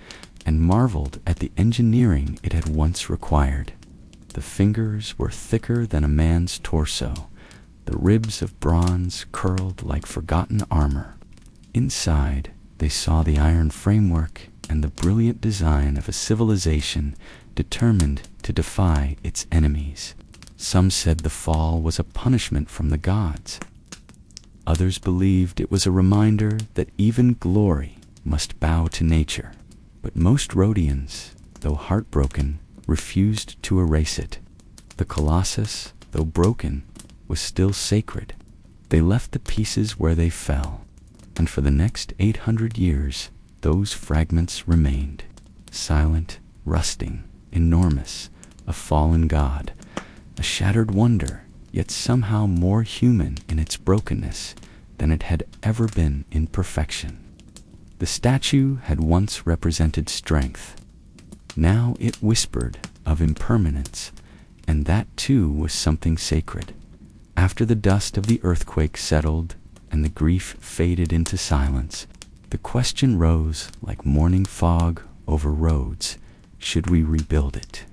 and marveled at the engineering it had once required. The fingers were thicker than a man's torso, the ribs of bronze curled like forgotten armor. Inside, they saw the iron framework and the brilliant design of a civilization determined to defy its enemies. Some said the fall was a punishment from the gods. Others believed it was a reminder that even glory must bow to nature. But most Rhodians, though heartbroken, refused to erase it. The Colossus, though broken, was still sacred. They left the pieces where they fell, and for the next 800 years, those fragments remained, silent, rusting, enormous, a fallen god, a shattered wonder, yet somehow more human in its brokenness than it had ever been in perfection. The statue had once represented strength. Now it whispered of impermanence, and that too was something sacred. After the dust of the earthquake settled and the grief faded into silence, the question rose like morning fog over Rhodes: should we rebuild it?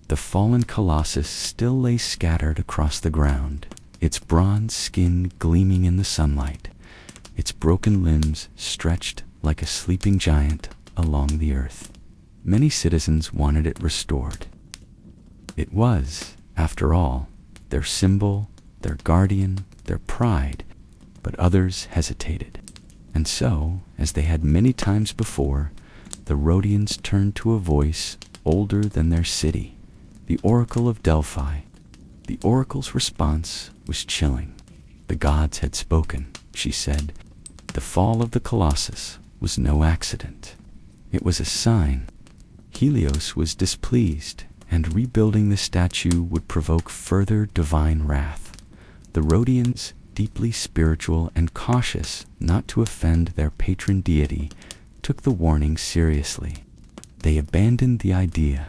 The fallen Colossus still lay scattered across the ground, its bronze skin gleaming in the sunlight, its broken limbs stretched like a sleeping giant along the earth. Many citizens wanted it restored. It was, after all, their symbol, their guardian, their pride, but others hesitated. And so, as they had many times before, the Rhodians turned to a voice older than their city, the Oracle of Delphi. The oracle's response was chilling. The gods had spoken, she said. The fall of the Colossus was no accident. It was a sign. Helios was displeased, and rebuilding the statue would provoke further divine wrath. The Rhodians, deeply spiritual and cautious not to offend their patron deity, took the warning seriously. They abandoned the idea,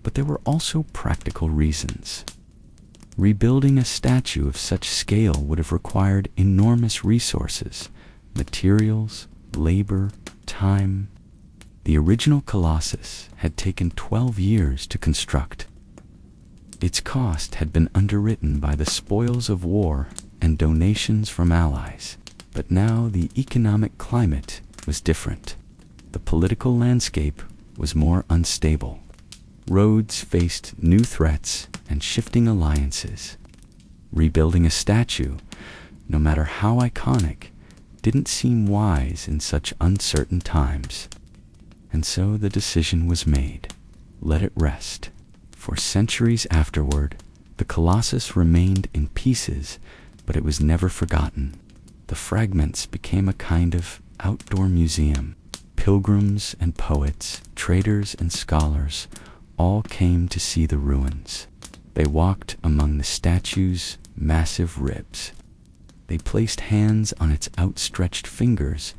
but there were also practical reasons. Rebuilding a statue of such scale would have required enormous resources, materials, labor, time. The original Colossus had taken 12 years to construct. Its cost had been underwritten by the spoils of war and donations from allies, but now the economic climate was different. The political landscape was more unstable. Rhodes faced new threats and shifting alliances. Rebuilding a statue, no matter how iconic, didn't seem wise in such uncertain times. And so the decision was made. Let it rest. For centuries afterward, the Colossus remained in pieces, but it was never forgotten. The fragments became a kind of outdoor museum. Pilgrims and poets, traders and scholars, all came to see the ruins. They walked among the statue's massive ribs. They placed hands on its outstretched fingers.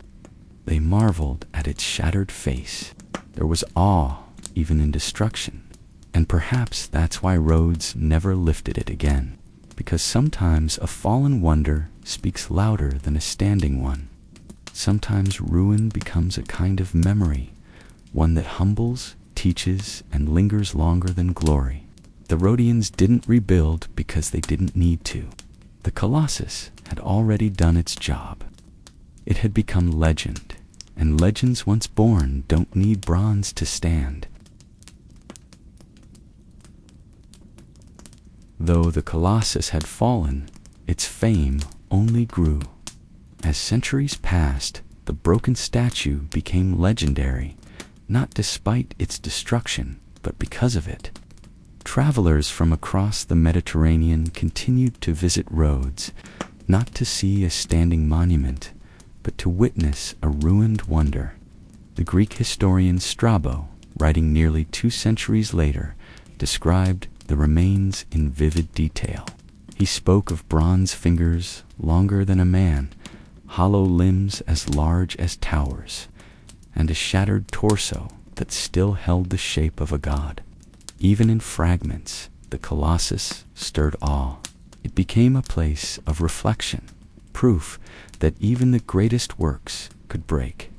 They marveled at its shattered face. There was awe even in destruction. And perhaps that's why Rhodes never lifted it again, because sometimes a fallen wonder speaks louder than a standing one. Sometimes ruin becomes a kind of memory, one that humbles, teaches, and lingers longer than glory. The Rhodians didn't rebuild because they didn't need to. The Colossus had already done its job. It had become legend, and legends once born don't need bronze to stand. Though the Colossus had fallen, its fame only grew. As centuries passed, the broken statue became legendary, not despite its destruction, but because of it. Travelers from across the Mediterranean continued to visit Rhodes, not to see a standing monument, but to witness a ruined wonder. The Greek historian Strabo, writing nearly 2 centuries later, described the remains in vivid detail. He spoke of bronze fingers longer than a man, hollow limbs as large as towers, and a shattered torso that still held the shape of a god. Even in fragments, the Colossus stirred awe. It became a place of reflection, proof that even the greatest works could break.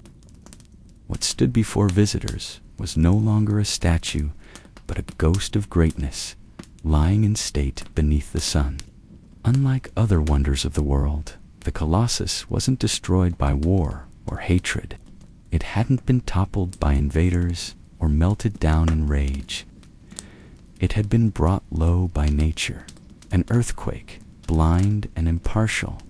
What stood before visitors was no longer a statue, but a ghost of greatness, lying in state beneath the sun. Unlike other wonders of the world, the Colossus wasn't destroyed by war or hatred. It hadn't been toppled by invaders or melted down in rage. It had been brought low by nature, an earthquake, blind and impartial,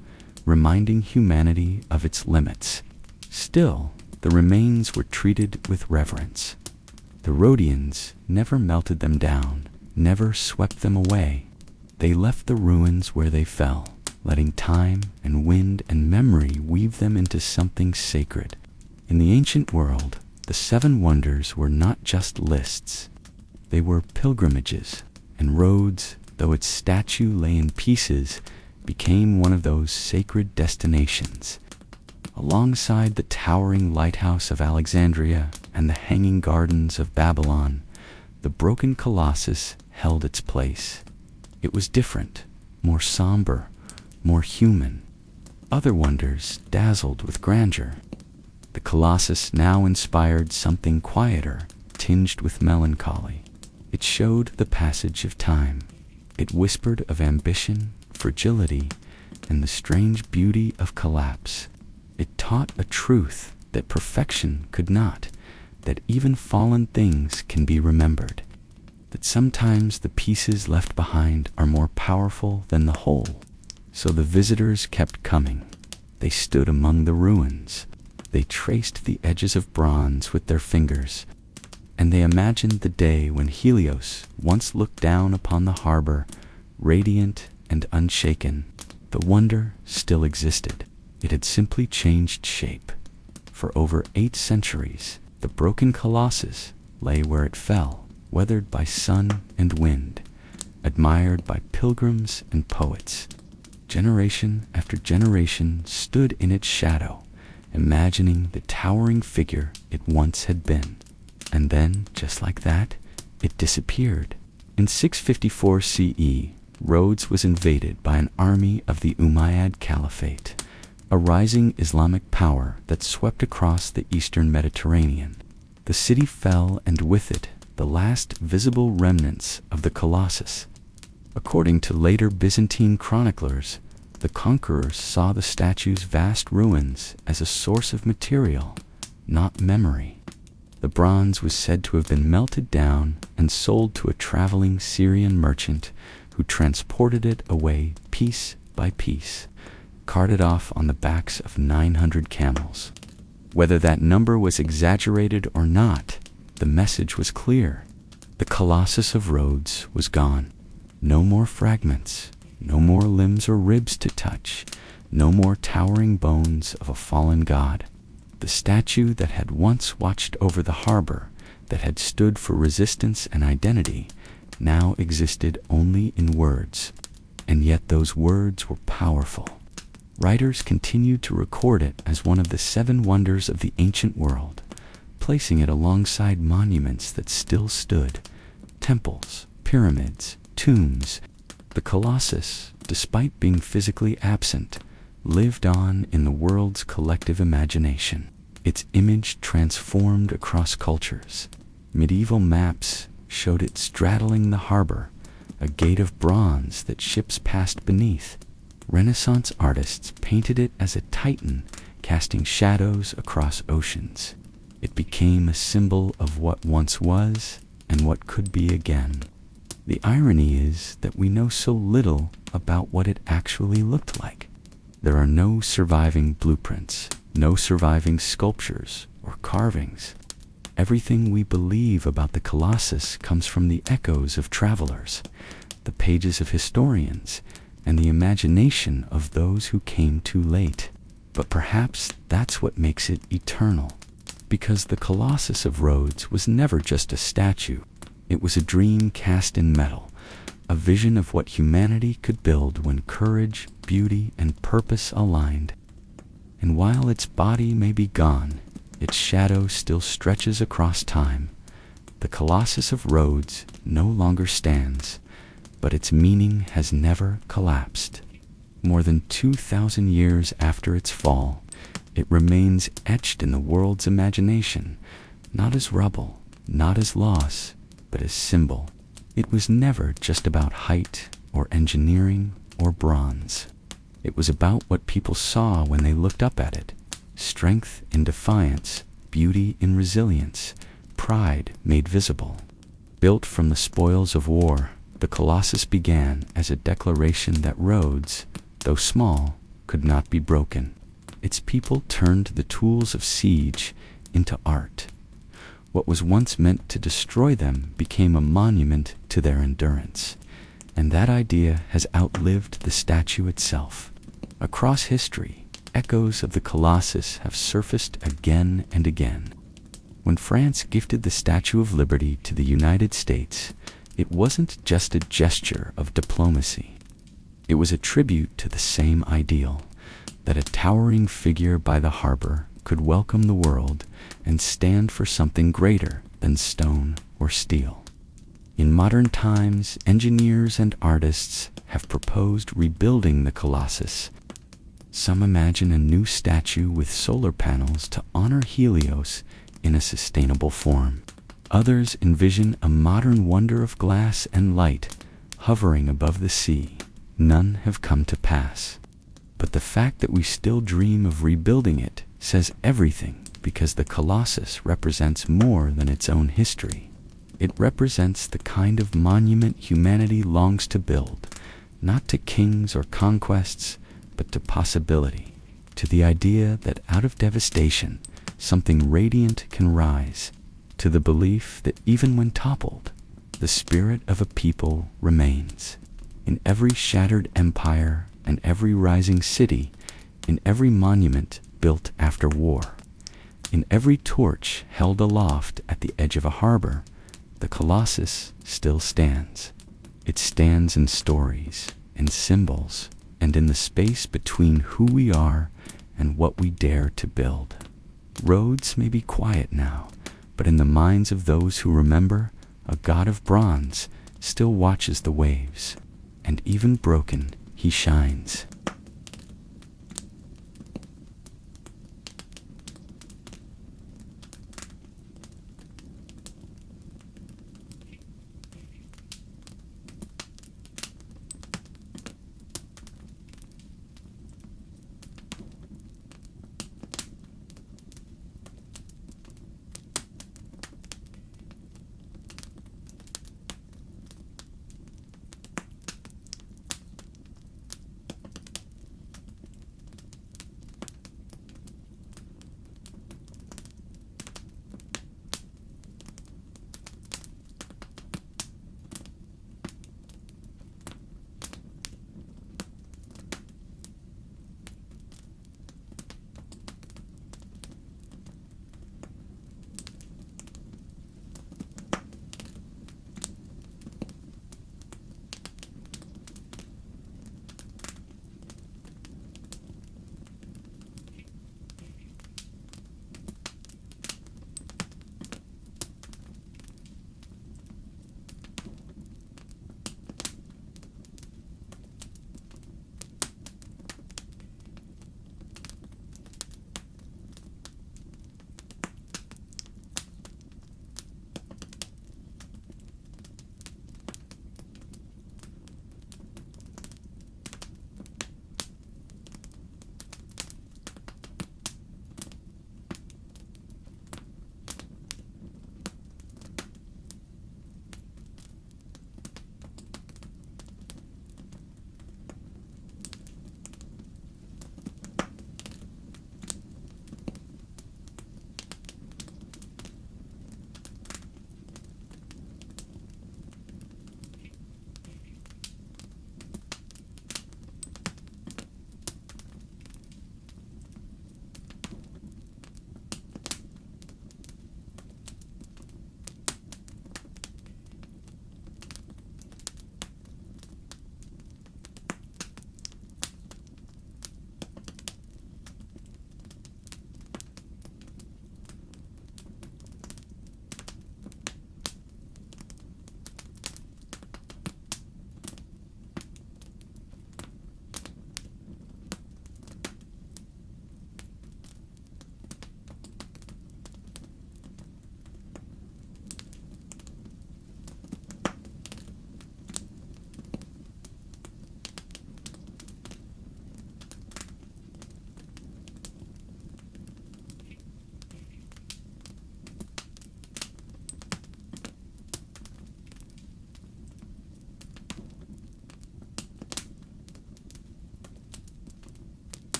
reminding humanity of its limits. Still, the remains were treated with reverence. The Rhodians never melted them down, never swept them away. They left the ruins where they fell, letting time and wind and memory weave them into something sacred. In the ancient world, the 7 wonders were not just lists. They were pilgrimages, and Rhodes, though its statue lay in pieces, became one of those sacred destinations. Alongside the towering lighthouse of Alexandria and the hanging gardens of Babylon, the broken Colossus held its place. It was different, more somber, more human. Other wonders dazzled with grandeur. The Colossus now inspired something quieter, tinged with melancholy. It showed the passage of time. It whispered of ambition, fragility, and the strange beauty of collapse. It taught a truth that perfection could not, that even fallen things can be remembered, that sometimes the pieces left behind are more powerful than the whole. So the visitors kept coming. They stood among the ruins. They traced the edges of bronze with their fingers, and they imagined the day when Helios once looked down upon the harbor, radiant and unshaken. The wonder still existed. It had simply changed shape. For over 8 centuries, the broken Colossus lay where it fell, weathered by sun and wind, admired by pilgrims and poets. Generation after generation stood in its shadow, imagining the towering figure it once had been. And then, just like that, it disappeared. In 654 CE, Rhodes was invaded by an army of the Umayyad Caliphate, a rising Islamic power that swept across the eastern Mediterranean. The city fell, and with it, the last visible remnants of the Colossus. According to later Byzantine chroniclers, the conquerors saw the statue's vast ruins as a source of material, not memory. The bronze was said to have been melted down and sold to a traveling Syrian merchant who transported it away piece by piece, carted off on the backs of 900 camels. Whether that number was exaggerated or not, the message was clear. The Colossus of Rhodes was gone. No more fragments, no more limbs or ribs to touch, no more towering bones of a fallen god. The statue that had once watched over the harbor, that had stood for resistance and identity, now existed only in words. And yet those words were powerful. Writers continued to record it as one of the 7 wonders of the ancient world, placing it alongside monuments that still stood, temples, pyramids, tombs. The Colossus, despite being physically absent, lived on in the world's collective imagination. Its image transformed across cultures. Medieval maps showed it straddling the harbor, a gate of bronze that ships passed beneath. Renaissance artists painted it as a titan casting shadows across oceans. It became a symbol of what once was and what could be again. The irony is that we know so little about what it actually looked like. There are no surviving blueprints, no surviving sculptures or carvings. Everything we believe about the Colossus comes from the echoes of travelers, the pages of historians, and the imagination of those who came too late. But perhaps that's what makes it eternal, because the Colossus of Rhodes was never just a statue. It was a dream cast in metal, a vision of what humanity could build when courage, beauty, and purpose aligned. And while its body may be gone, its shadow still stretches across time. The Colossus of Rhodes no longer stands, but its meaning has never collapsed. More than 2,000 years after its fall, it remains etched in the world's imagination, not as rubble, not as loss, but as symbol. It was never just about height or engineering or bronze. It was about what people saw when they looked up at it. Strength in defiance, beauty in resilience, pride made visible. Built from the spoils of war, the Colossus began as a declaration that Rhodes, though small, could not be broken. Its people turned the tools of siege into art. What was once meant to destroy them became a monument to their endurance. And that idea has outlived the statue itself. Across history, echoes of the Colossus have surfaced again and again. When France gifted the Statue of Liberty to the United States, it wasn't just a gesture of diplomacy. It was a tribute to the same ideal, that a towering figure by the harbor could welcome the world and stand for something greater than stone or steel. In modern times, engineers and artists have proposed rebuilding the Colossus. Some imagine a new statue with solar panels to honor Helios in a sustainable form. Others envision a modern wonder of glass and light hovering above the sea. None have come to pass. But the fact that we still dream of rebuilding it says everything, because the Colossus represents more than its own history. It represents the kind of monument humanity longs to build, not to kings or conquests, but to possibility, to the idea that out of devastation, something radiant can rise, to the belief that even when toppled, the spirit of a people remains. In every shattered empire and every rising city, in every monument built after war, in every torch held aloft at the edge of a harbor, the Colossus still stands. It stands in stories, in symbols, and in the space between who we are and what we dare to build. Rhodes may be quiet now, but in the minds of those who remember, a god of bronze still watches the waves, and even broken, he shines.